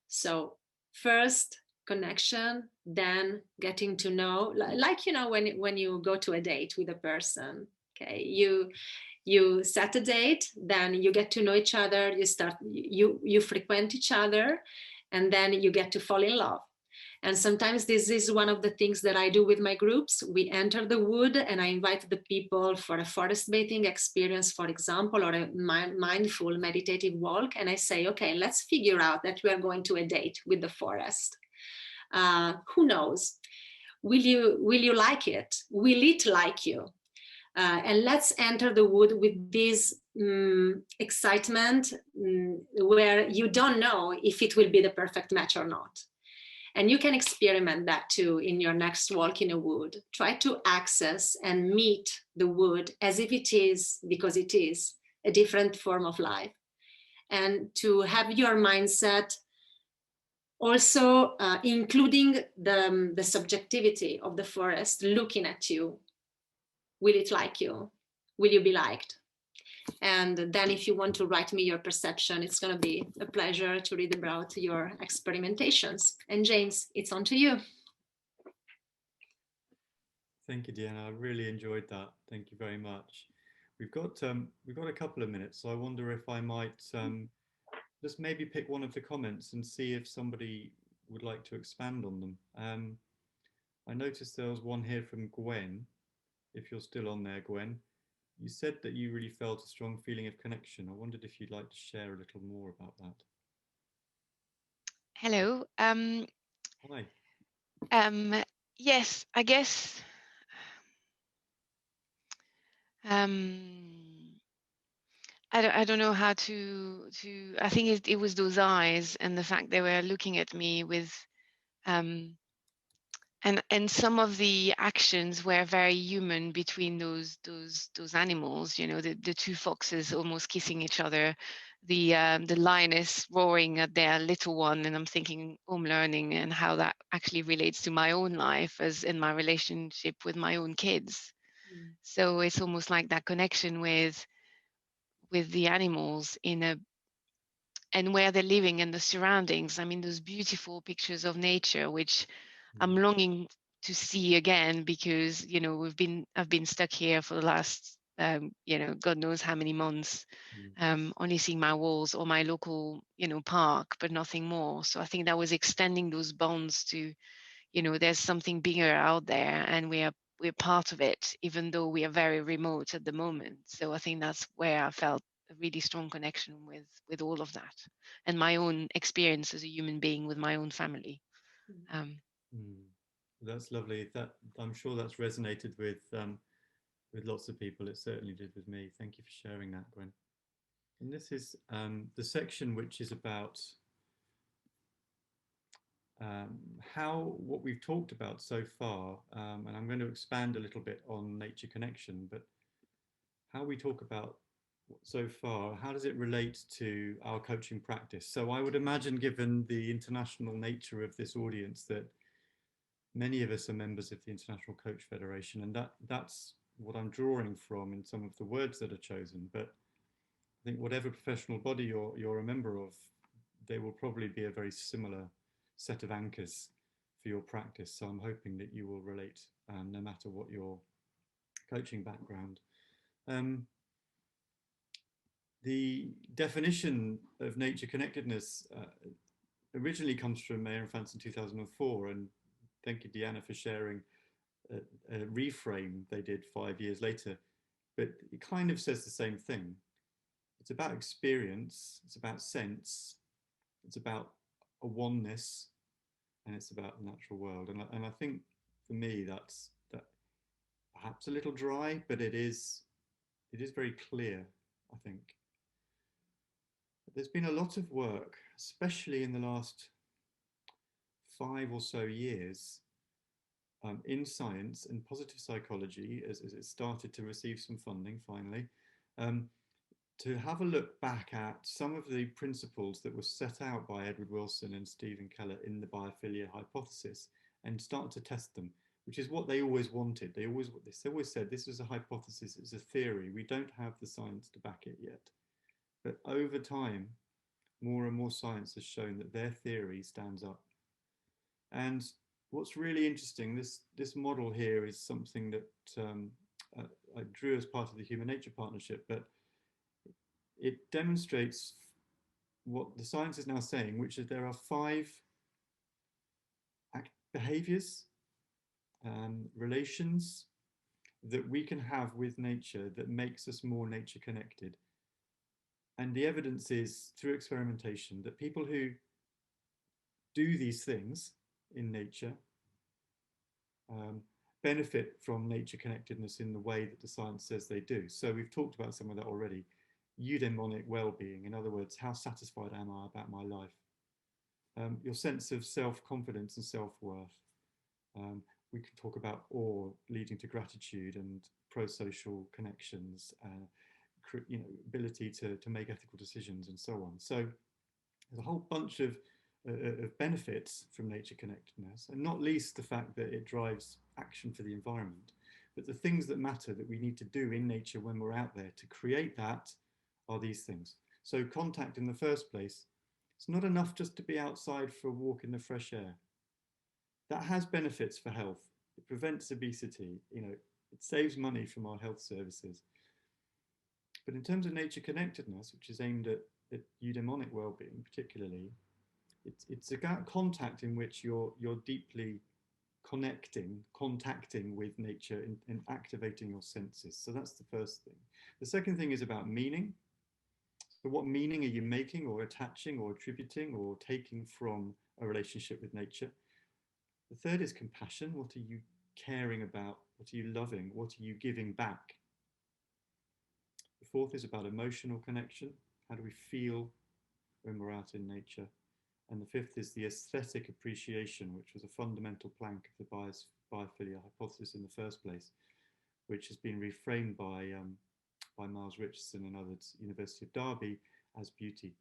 So first connection, then getting to know, like, you know, when you go to a date with a person, okay, you set a date, then you get to know each other, you frequent each other, and then you get to fall in love. And sometimes this is one of the things that I do with my groups. We enter the wood and I invite the people for a forest bathing experience, for example, or a mindful meditative walk. And I say, okay, let's figure out that we are going to a date with the forest. Who knows? Will you like it? Will it like you? And let's enter the wood with this excitement where you don't know if it will be the perfect match or not. And you can experiment that too in your next walk in a wood. Try to access and meet the wood as if it is, because it is, a different form of life. And to have your mindset also including the subjectivity of the forest looking at you. Will it like you? Will you be liked? And then if you want to write me your perception, it's going to be a pleasure to read about your experimentations. And James, it's on to you. Thank you, Deanna. I really enjoyed that. Thank you very much. We've got a couple of minutes, so I wonder if I might just maybe pick one of the comments and see if somebody would like to expand on them. I noticed there was one here from Gwen. If you're still on there, Gwen, you said that you really felt a strong feeling of connection. I wondered if you'd like to share a little more about that. Hello. Hi. Yes, I guess I don't know how to I think it was those eyes and the fact they were looking at me with and some of the actions were very human between those animals, you know, the two foxes almost kissing each other, the lioness roaring at their little one, and I'm thinking home learning and how that actually relates to my own life as in my relationship with my own kids. So it's almost like that connection with the animals and where they're living and the surroundings. I mean, those beautiful pictures of nature, which I'm longing see again, because I've been stuck here for the last God knows how many months, only seeing my walls or my local park, but nothing more. So I think that was extending those bonds to, there's something bigger out there, and we're part of it, even though we are very remote at the moment. So I think that's where I felt a really strong connection with all of that, and my own experience as a human being with my own family. That's lovely. That, I'm sure that's resonated with lots of people. It certainly did with me. Thank you for sharing that, Gwen. And this is the section which is about what we've talked about so far, and I'm going to expand a little bit on nature connection, but how we talk about so far, how does it relate to our coaching practice? So I would imagine, given the international nature of this audience, that many of us are members of the International Coach Federation, and that's what I'm drawing from in some of the words that are chosen. But I think whatever professional body you're a member of, there will probably be a very similar set of anchors for your practice. So I'm hoping that you will relate, no matter what your coaching background. The definition of nature connectedness originally comes from Mayer and France in 2004, and thank you, Deanna, for sharing a reframe they did 5 years later. But it kind of says the same thing. It's about experience, it's about sense, it's about a oneness, and it's about the natural world. And I think for me that's perhaps a little dry, but it is very clear, I think. There's been a lot of work, especially in the last 5 or so years, in science and positive psychology, as it started to receive some funding finally, to have a look back at some of the principles that were set out by Edward Wilson and Stephen Keller in the Biophilia Hypothesis, and start to test them, which is what they always wanted. They always said this is a hypothesis, it's a theory. We don't have the science to back it yet. But over time, more and more science has shown that their theory stands up. And what's really interesting, this model here is something that I drew as part of the Human Nature Partnership, but it demonstrates what the science is now saying, which is there are 5 behaviors, relations that we can have with nature that makes us more nature connected. And the evidence is, through experimentation, that people who do these things in nature benefit from nature connectedness in the way that the science says they do. So we've talked about some of that already. Eudaimonic well-being, in other words, how satisfied am I about my life? Your sense of self-confidence and self-worth. We can talk about awe leading to gratitude and pro-social connections, ability to make ethical decisions and so on. So there's a whole bunch of benefits from nature connectedness, and not least the fact that it drives action for the environment. But the things that matter that we need to do in nature when we're out there to create that are these things. So contact in the first place, it's not enough just to be outside for a walk in the fresh air. That has benefits for health. It prevents obesity, it saves money from our health services. But in terms of nature connectedness, which is aimed at eudaimonic well-being particularly, it's about contact in which you're deeply contacting with nature and activating your senses. So that's the first thing. The second thing is about meaning. So what meaning are you making or attaching or attributing or taking from a relationship with nature? The third is compassion. What are you caring about? What are you loving? What are you giving back? The fourth is about emotional connection. How do we feel when we're out in nature? And the fifth is the aesthetic appreciation, which was a fundamental plank of the Biophilia Hypothesis in the first place, which has been reframed by Miles Richardson and others at University of Derby as beauty.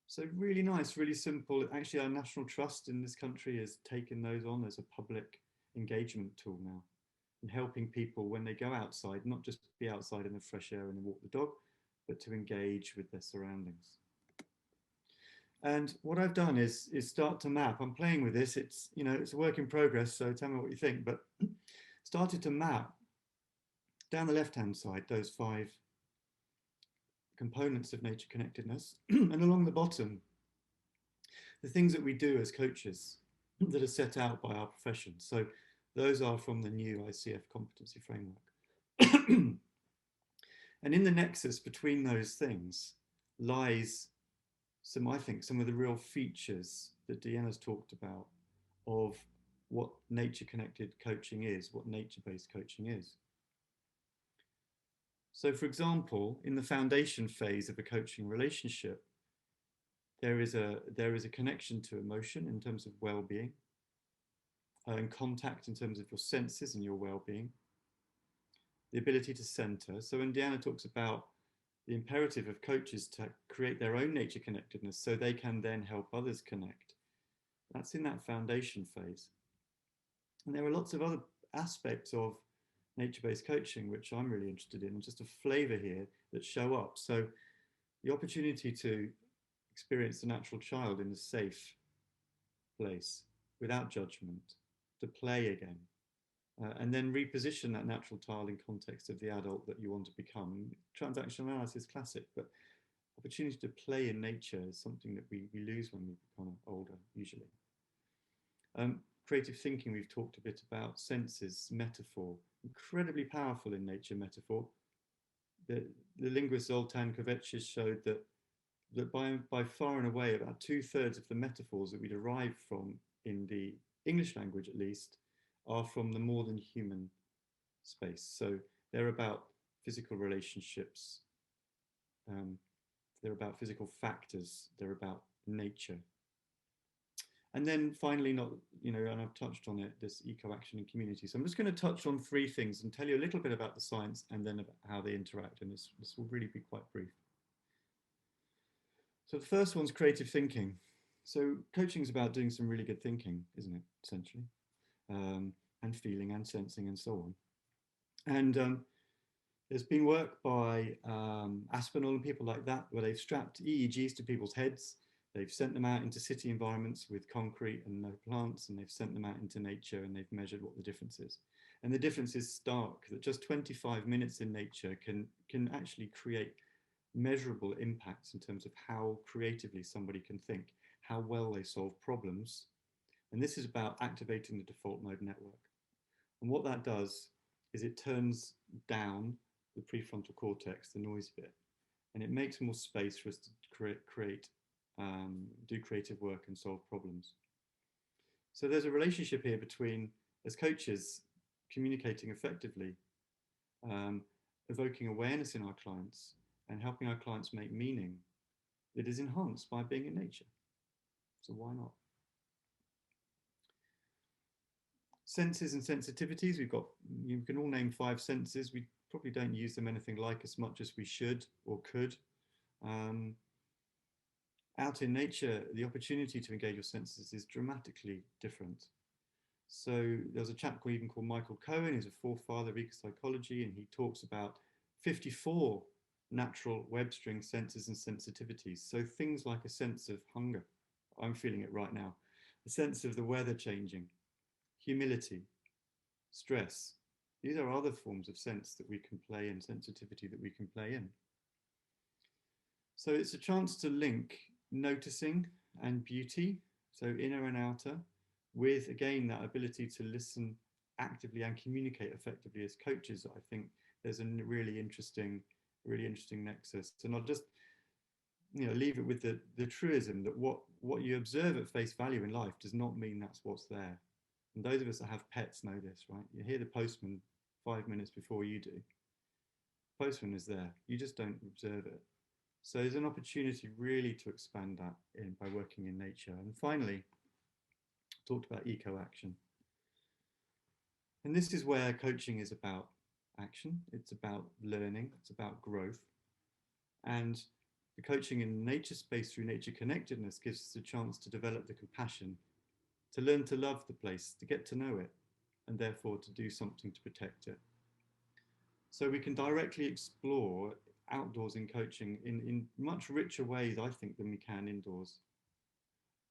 So really nice, really simple. Actually, our National Trust in this country has taken those on as a public engagement tool now, and helping people when they go outside, not just be outside in the fresh air and walk the dog, but to engage with their surroundings. And what I've done is start to map. I'm playing with this. It's, you know, it's a work in progress, so tell me what you think. But started to map down the left-hand side those 5 components of nature connectedness, and along the bottom, the things that we do as coaches that are set out by our profession. So those are from the new ICF competency framework. And in the nexus between those things lies I think, some of the real features that Deanna's talked about of what nature-connected coaching is, what nature-based coaching is. So, for example, in the foundation phase of a coaching relationship, there is a connection to emotion in terms of well-being, and contact in terms of your senses and your well-being, the ability to center. So when Deanna talks about the imperative of coaches to create their own nature connectedness so they can then help others connect, that's in that foundation phase. And there are lots of other aspects of nature-based coaching which I'm really interested in, and just a flavor here that show up. So the opportunity to experience the natural child in a safe place without judgment, to play again, and then reposition that natural child in context of the adult that you want to become. Transactional analysis classic, but opportunity to play in nature is something that we lose when we become older, usually. Creative thinking, we've talked a bit about. Senses, metaphor, incredibly powerful in nature metaphor. The linguist Zoltan Kovacs showed that by far and away about 2/3 of the metaphors that we derive from in the English language, at least, are from the more than human space. So they're about physical relationships, they're about physical factors, they're about nature. And then finally, not, you know, and I've touched on it, this eco-action and community. So I'm just going to touch on 3 things and tell you a little bit about the science and then about how they interact. And this will really be quite brief. So the first one's creative thinking. So coaching is about doing some really good thinking, isn't it, essentially? And feeling and sensing and so on. And there's been work by Aspinall and people like that, where they've strapped EEGs to people's heads. They've sent them out into city environments with concrete and no plants, and they've sent them out into nature, and they've measured what the difference is. And the difference is stark, that just 25 minutes in nature can actually create measurable impacts in terms of how creatively somebody can think, how well they solve problems. And this is about activating the default mode network. And what that does is it turns down the prefrontal cortex, the noise bit, and it makes more space for us to do creative work and solve problems. So there's a relationship here between, as coaches, communicating effectively, evoking awareness in our clients, and helping our clients make meaning that is enhanced by being in nature. So why not? Senses and sensitivities, you can all name 5 senses. We probably don't use them anything like as much as we should or could. Out in nature, the opportunity to engage your senses is dramatically different. So there's a chap called Michael Cohen, who's a forefather of eco-psychology, and he talks about 54 natural web string senses and sensitivities. So things like a sense of hunger, I'm feeling it right now, a sense of the weather changing, humility, stress. These are other forms of sense that we can play in, sensitivity that we can play in. So it's a chance to link noticing and beauty, so inner and outer, with, again, that ability to listen actively and communicate effectively as coaches. I think there's a really interesting nexus. And I'll just, you know, leave it with the truism that what you observe at face value in life does not mean that's what's there. And those of us that have pets know this, right? You hear the postman 5 minutes before you do. The postman is there. You just don't observe it. So there's an opportunity really to expand that by working in nature. And finally, talked about eco-action. And this is where coaching is about action. It's about learning. It's about growth. And the coaching in nature space through nature connectedness gives us a chance to develop the compassion, to learn to love the place, to get to know it, and therefore to do something to protect it. So we can directly explore outdoors in coaching in much richer ways, I think, than we can indoors.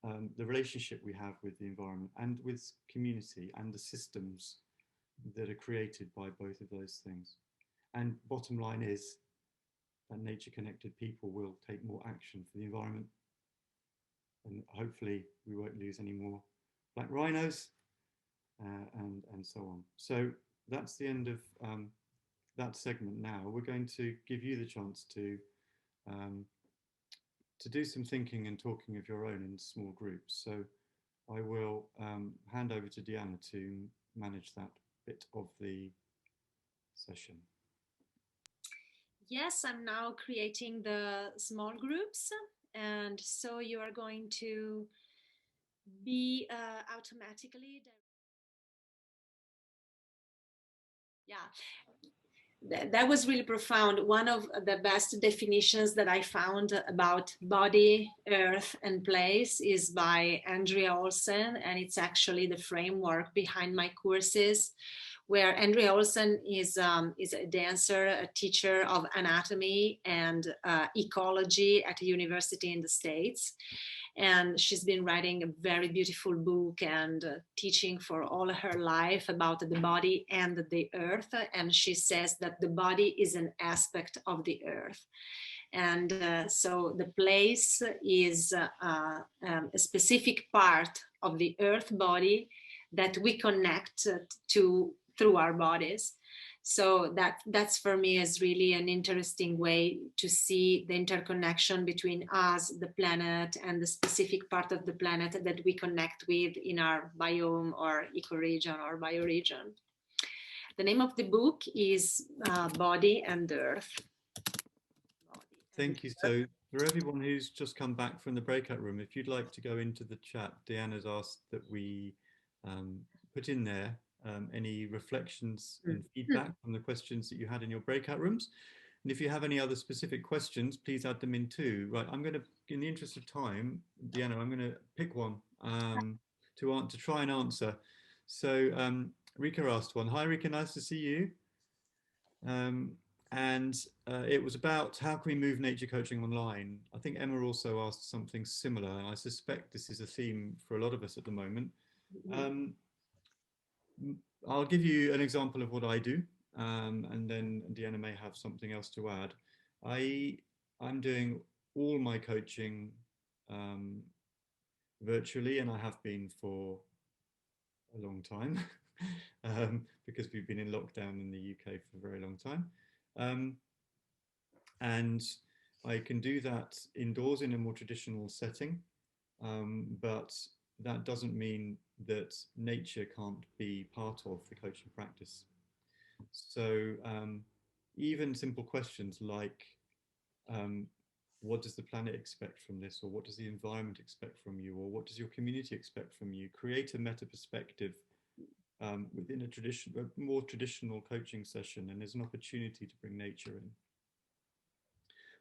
the relationship we have with the environment and with community and the systems that are created by both of those things. And bottom line is that nature connected people will take more action for the environment, and hopefully we won't lose any more black rhinos and so on. So that's the end of that segment. Now we're going to give you the chance to do some thinking and talking of your own in small groups. So I will hand over to Deanna to manage that bit of the session. Yes, I'm now creating the small groups, and so you are going to be automatically. Yeah, that was really profound. One of the best definitions that I found about body, earth, and place is by Andrea Olsen, and it's actually the framework behind my courses, where Andrea Olsen is a dancer, a teacher of anatomy and ecology at a university in the States. And she's been writing a very beautiful book and teaching for all her life about the body and the earth. And she says that the body is an aspect of the earth. And so the place is a specific part of the earth body that we connect to through our bodies. So that's for me is really an interesting way to see the interconnection between us, the planet, and the specific part of the planet that we connect with in our biome or ecoregion or bioregion. The name of the book is Body and Earth. Thank you. So for everyone who's just come back from the breakout room, if you'd like to go into the chat, Deanna's asked that we put in there any reflections and feedback from the questions that you had in your breakout rooms. And if you have any other specific questions, please add them in too. Right, I'm going to, in the interest of time, Deanna, I'm going to pick one to try and answer. So Rika asked one. Hi Rika, nice to see you. And it was about how can we move nature coaching online. I think Emma also asked something similar, and I suspect this is a theme for a lot of us at the moment. I'll give you an example of what I do, and then Deanna may have something else to add. I'm doing all my coaching virtually, and I have been for a long time because we've been in lockdown in the UK for a very long time. And I can do that indoors in a more traditional setting, but that doesn't mean that nature can't be part of the coaching practice. So even simple questions like, what does the planet expect from this? Or what does the environment expect from you? Or what does your community expect from you? Create a meta perspective within a more traditional coaching session, and there's an opportunity to bring nature in.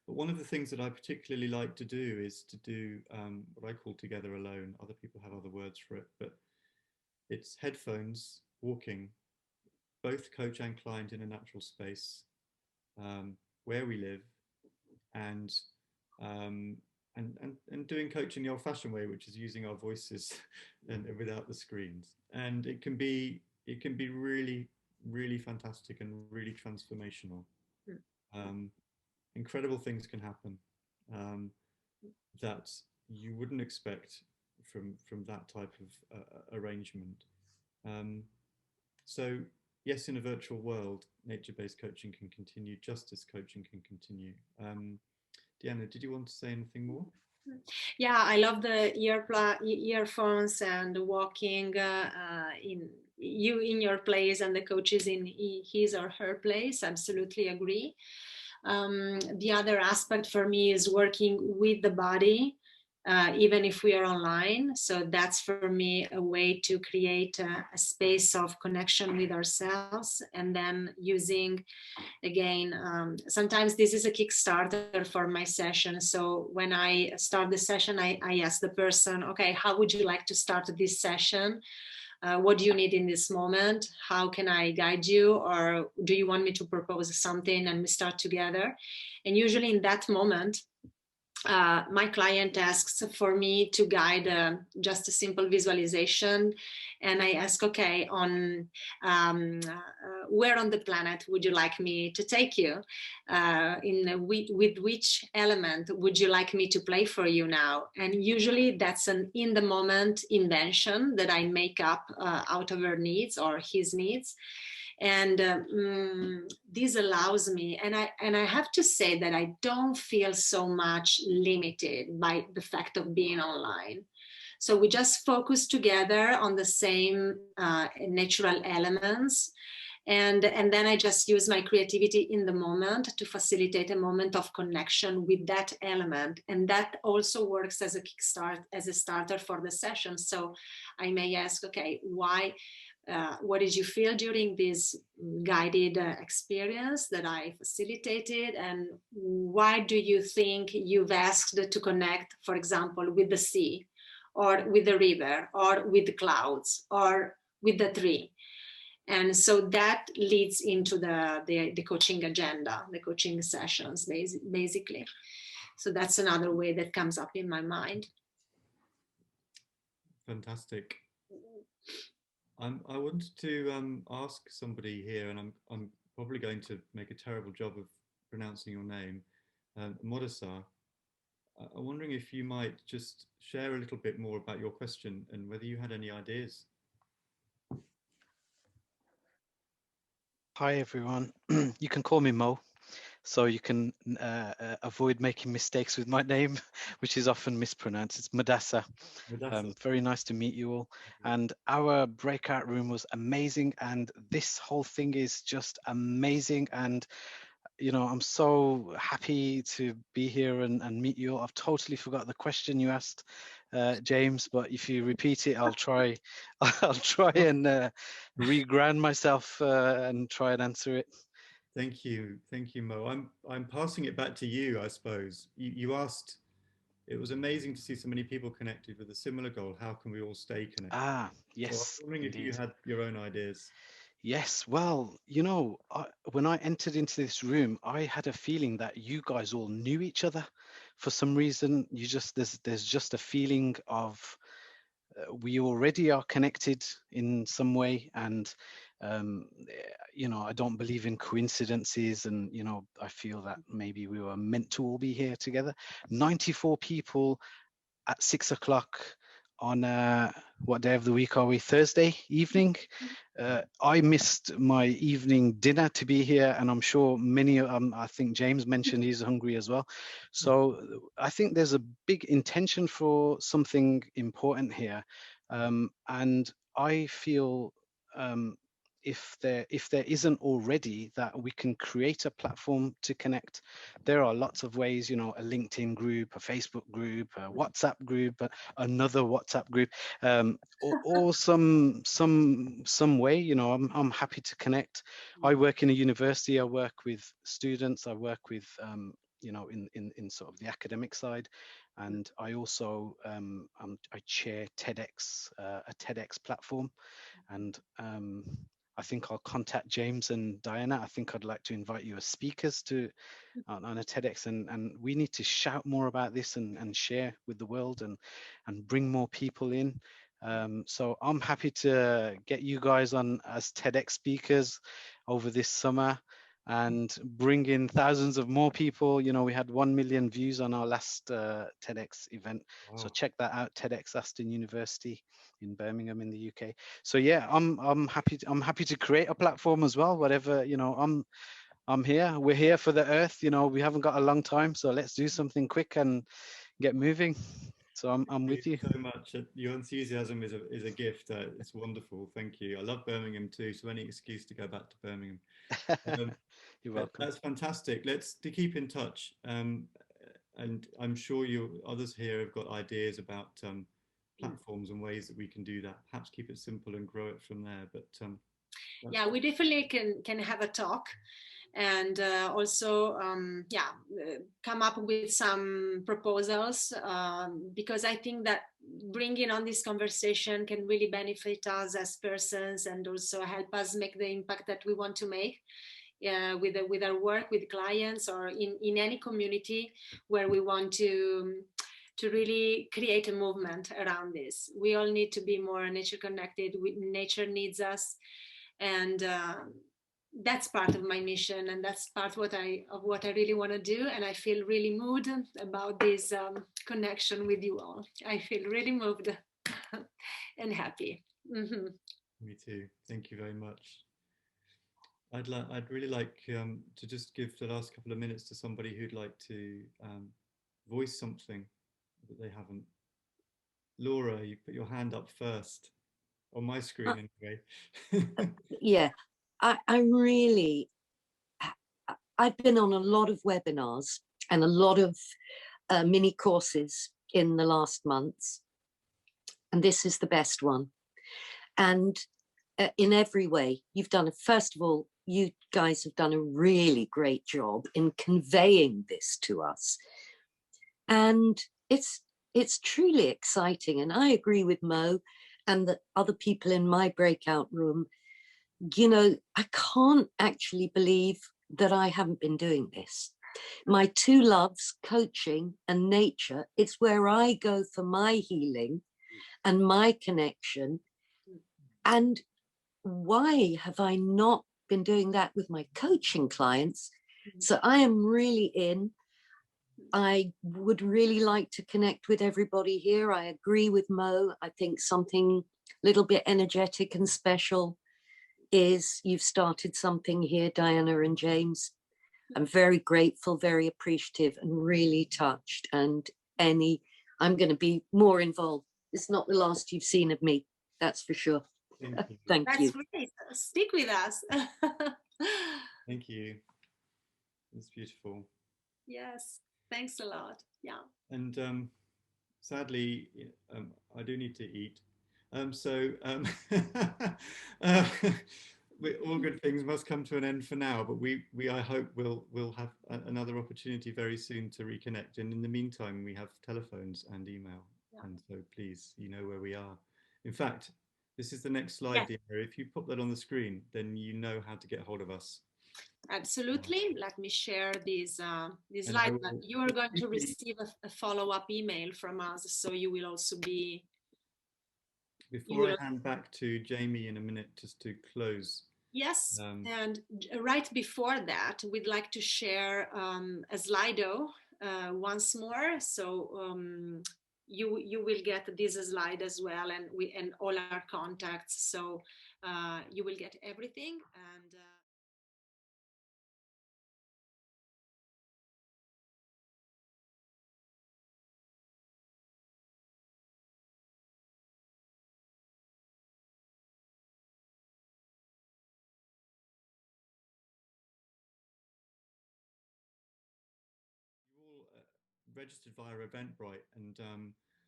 But one of the things that I particularly like to do is to do what I call together alone. Other people have other words for it, but it's headphones, walking, both coach and client in a natural space where we live, and doing coaching the old-fashioned way, which is using our voices and without the screens. And it can be really, really fantastic and really transformational. Incredible things can happen that you wouldn't expect from that type of arrangement. So yes, in a virtual world, nature-based coaching can continue, justice coaching can continue. Deanna, did you want to say anything more? Yeah, I love the earphones and walking in your place and the coaches in his or her place. Absolutely agree. The other aspect for me is working with the body, even if we are online. So that's for me a way to create a space of connection with ourselves, and then using, again, sometimes this is a Kickstarter for my session. So when I start the session, I ask the person, okay, how would you like to start this session? What do you need in this moment? How can I guide you? Or do you want me to propose something and we start together? And usually in that moment, my client asks for me to guide just a simple visualization, and I ask, okay, on where on the planet would you like me to take you? With which element would you like me to play for you now? And usually that's an in the moment invention that I make up out of her needs or his needs. And this allows me, and I have to say that I don't feel so much limited by the fact of being online. So we just focus together on the same natural elements, and then I just use my creativity in the moment to facilitate a moment of connection with that element, and that also works as a kickstart, as a starter for the session. So I may ask, okay, why? What did you feel during this guided experience that I facilitated? And why do you think you've asked to connect, for example, with the sea, or with the river, or with the clouds, or with the tree? And so that leads into the coaching agenda, the coaching sessions, basically. So that's another way that comes up in my mind. Fantastic. I wanted to ask somebody here, and I'm probably going to make a terrible job of pronouncing your name, Modesar. I'm wondering if you might just share a little bit more about your question and whether you had any ideas. Hi everyone. You can call me Mo, so you can avoid making mistakes with my name, which is often mispronounced. It's Madassa. Very nice to meet you all. And our breakout room was amazing, and this whole thing is just amazing. And you know, I'm so happy to be here and meet you all. I've totally forgot the question you asked, James, but if you repeat it, I'll try. I'll try and re-ground myself and try and answer it. Thank you, Mo. I'm passing it back to you, I suppose. You asked. It was amazing to see so many people connected with a similar goal. How can we all stay connected? Ah, yes. So I was wondering if you had your own ideas. Yes, well, you know, when I entered into this room, I had a feeling that you guys all knew each other. For some reason, there's just a feeling of we already are connected in some way, and you know, I don't believe in coincidences, and you know, I feel that maybe we were meant to all be here together. 94 people at 6 o'clock on what day of the week are we? Thursday evening. I missed my evening dinner to be here, and I'm sure many, I think James mentioned he's hungry as well. So I think there's a big intention for something important here. And I feel if there isn't already, that we can create a platform to connect. There are lots of ways, you know, a LinkedIn group, a Facebook group, a WhatsApp group, another WhatsApp group, or some way, you know. I'm happy to connect. I work in a university. I work with students. I work with you know, in sort of the academic side, and I also I chair TEDx, a TEDx platform, and I think I'll contact James and Diana. I think I'd like to invite you as speakers to on a TEDx, and we need to shout more about this and share with the world and bring more people in. So I'm happy to get you guys on as TEDx speakers over this summer and bring in thousands of more people. You know, we had 1 million views on our last TEDx event. Wow. So check that out, TEDx Aston University in Birmingham in the UK. So yeah, I'm happy to create a platform as well. Whatever, you know, I'm here. We're here for the earth. You know, we haven't got a long time, so let's do something quick and get moving. So I'm with you so much. Your enthusiasm is a gift. It's wonderful. Thank you. I love Birmingham too, so any excuse to go back to Birmingham. You're welcome. That's fantastic. Let's keep in touch. And I'm sure others here have got ideas about platforms and ways that we can do that. Perhaps keep it simple and grow it from there. But yeah, we definitely can have a talk, and also come up with some proposals, because I think that bringing on this conversation can really benefit us as persons and also help us make the impact that we want to make with our work with clients or in any community where we want to really create a movement around this. We all need to be more nature connected. Nature needs us, and that's part of my mission, and that's part of what I really want to do. And I feel really moved about this connection with you all. I feel really moved and happy. Mm-hmm. Me too. Thank you very much. I'd really like to just give the last couple of minutes to somebody who'd like to voice something that they haven't. Laura, you put your hand up first on my screen anyway. Yeah, I've been on a lot of webinars and a lot of mini courses in the last months, and this is the best one. And in every way, you've done, first of all, you guys have done a really great job in conveying this to us. And it's truly exciting. And I agree with Mo and the other people in my breakout room. You know, I can't actually believe that I haven't been doing this. My two loves, coaching and nature, it's where I go for my healing and my connection. And why have I not been doing that with my coaching clients? So I am really in. I would really like to connect with everybody here. I agree with Mo. I think something a little bit energetic and special is you've started something here, Diana and James. I'm very grateful, very appreciative, and really touched. And I'm going to be more involved. It's not the last you've seen of me, that's for sure. Thank you. Thank you. That's great. Stick with us. Thank you. It's beautiful. Yes, thanks a lot. Yeah. And sadly, I do need to eat. All good things must come to an end for now. But I hope we'll have another opportunity very soon to reconnect. And in the meantime, we have telephones and email. Yeah. And so please, you know where we are. In fact, this is the next slide, yes. Dear. If you put that on the screen, then you know how to get hold of us. Absolutely. Let me share this slide. You are going to receive a follow-up email from us, so you will also be. Before I hand back to Jamie in a minute, just to close. Yes, and right before that, we'd like to share a Slido once more. So you will get this slide as well, and all our contacts. So you will get everything. And registered via Eventbrite, and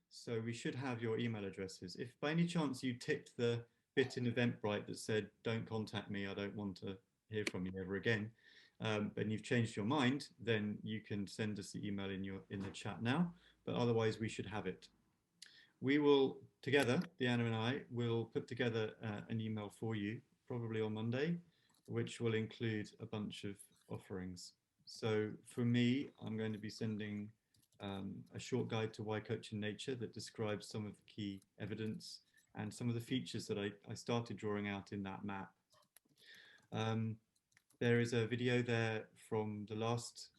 so we should have your email addresses. If by any chance you ticked the bit in Eventbrite that said "Don't contact me, I don't want to hear from you ever again," and you've changed your mind, then you can send us the email in the chat now. But otherwise, we should have it. We will together, Deanna and I, will put together an email for you, probably on Monday, which will include a bunch of offerings. So for me, I'm going to be sending a short guide to why coaching nature that describes some of the key evidence and some of the features that I started drawing out in that map. There is a video there from the last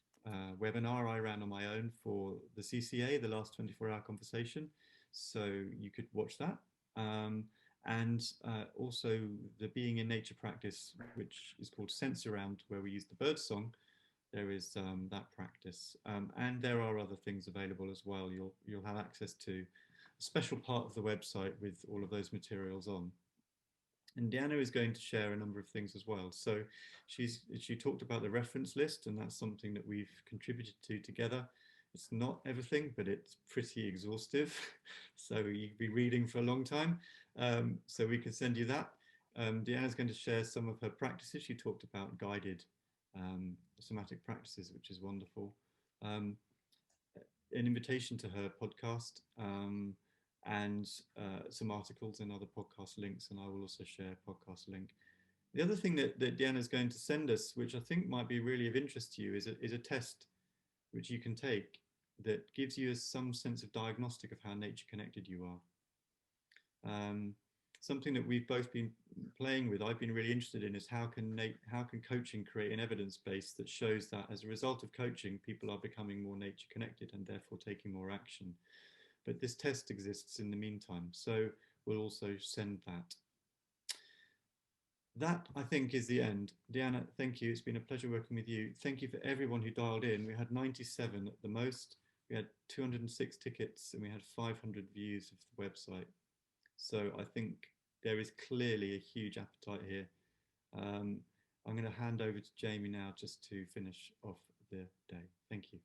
webinar I ran on my own for the CCA, the last 24-hour conversation. So you could watch that. And also the Being in Nature practice, which is called Sense Around, where we use the bird song. There is that practice, and there are other things available as well. You'll have access to a special part of the website with all of those materials on. And Deanna is going to share a number of things as well. So she talked about the reference list, and that's something that we've contributed to together. It's not everything, but it's pretty exhaustive. So you'd be reading for a long time. So we can send you that. Deanna's going to share some of her practices. She talked about guided somatic practices, which is wonderful. An invitation to her podcast and some articles and other podcast links, and I will also share a podcast link. The other thing that Deanna's going to send us, which I think might be really of interest to you, is a test which you can take that gives you some sense of diagnostic of how nature connected you are. Something that we've both been playing with, I've been really interested in, is how can coaching create an evidence base that shows that as a result of coaching, people are becoming more nature connected and therefore taking more action. But this test exists in the meantime, so we'll also send that. That, I think, is the end. Deanna, thank you. It's been a pleasure working with you. Thank you for everyone who dialed in. We had 97 at the most. We had 206 tickets and we had 500 views of the website. So I think there is clearly a huge appetite here. I'm going to hand over to Jamie now just to finish off the day. Thank you.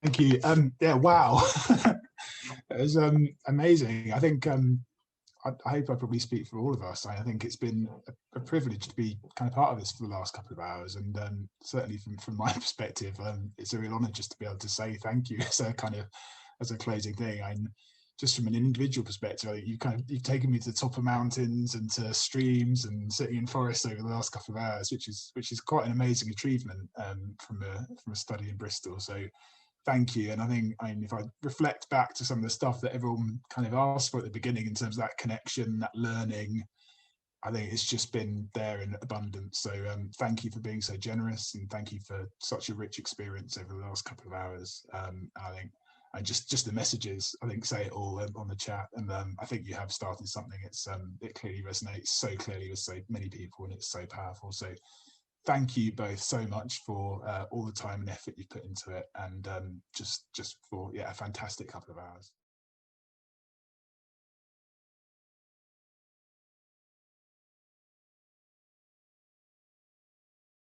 Thank you. Yeah, wow. It was amazing. I think I hope I probably speak for all of us. I think it's been a privilege to be kind of part of this for the last couple of hours, and certainly from my perspective, it's a real honour just to be able to say thank you as a kind of as a closing thing. And just from an individual perspective, I think you've taken me to the top of mountains and to streams and sitting in forests over the last couple of hours, which is quite an amazing achievement from a study in Bristol. So thank you. And I think, if I reflect back to some of the stuff that everyone kind of asked for at the beginning in terms of that connection, that learning, I think it's just been there in abundance. So thank you for being so generous, and thank you for such a rich experience over the last couple of hours. I think, and just the messages, I think, say it all on the chat. And I think you have started something. It clearly resonates so clearly with so many people, and it's so powerful. So thank you both so much for all the time and effort you put into it, and just for a fantastic couple of hours.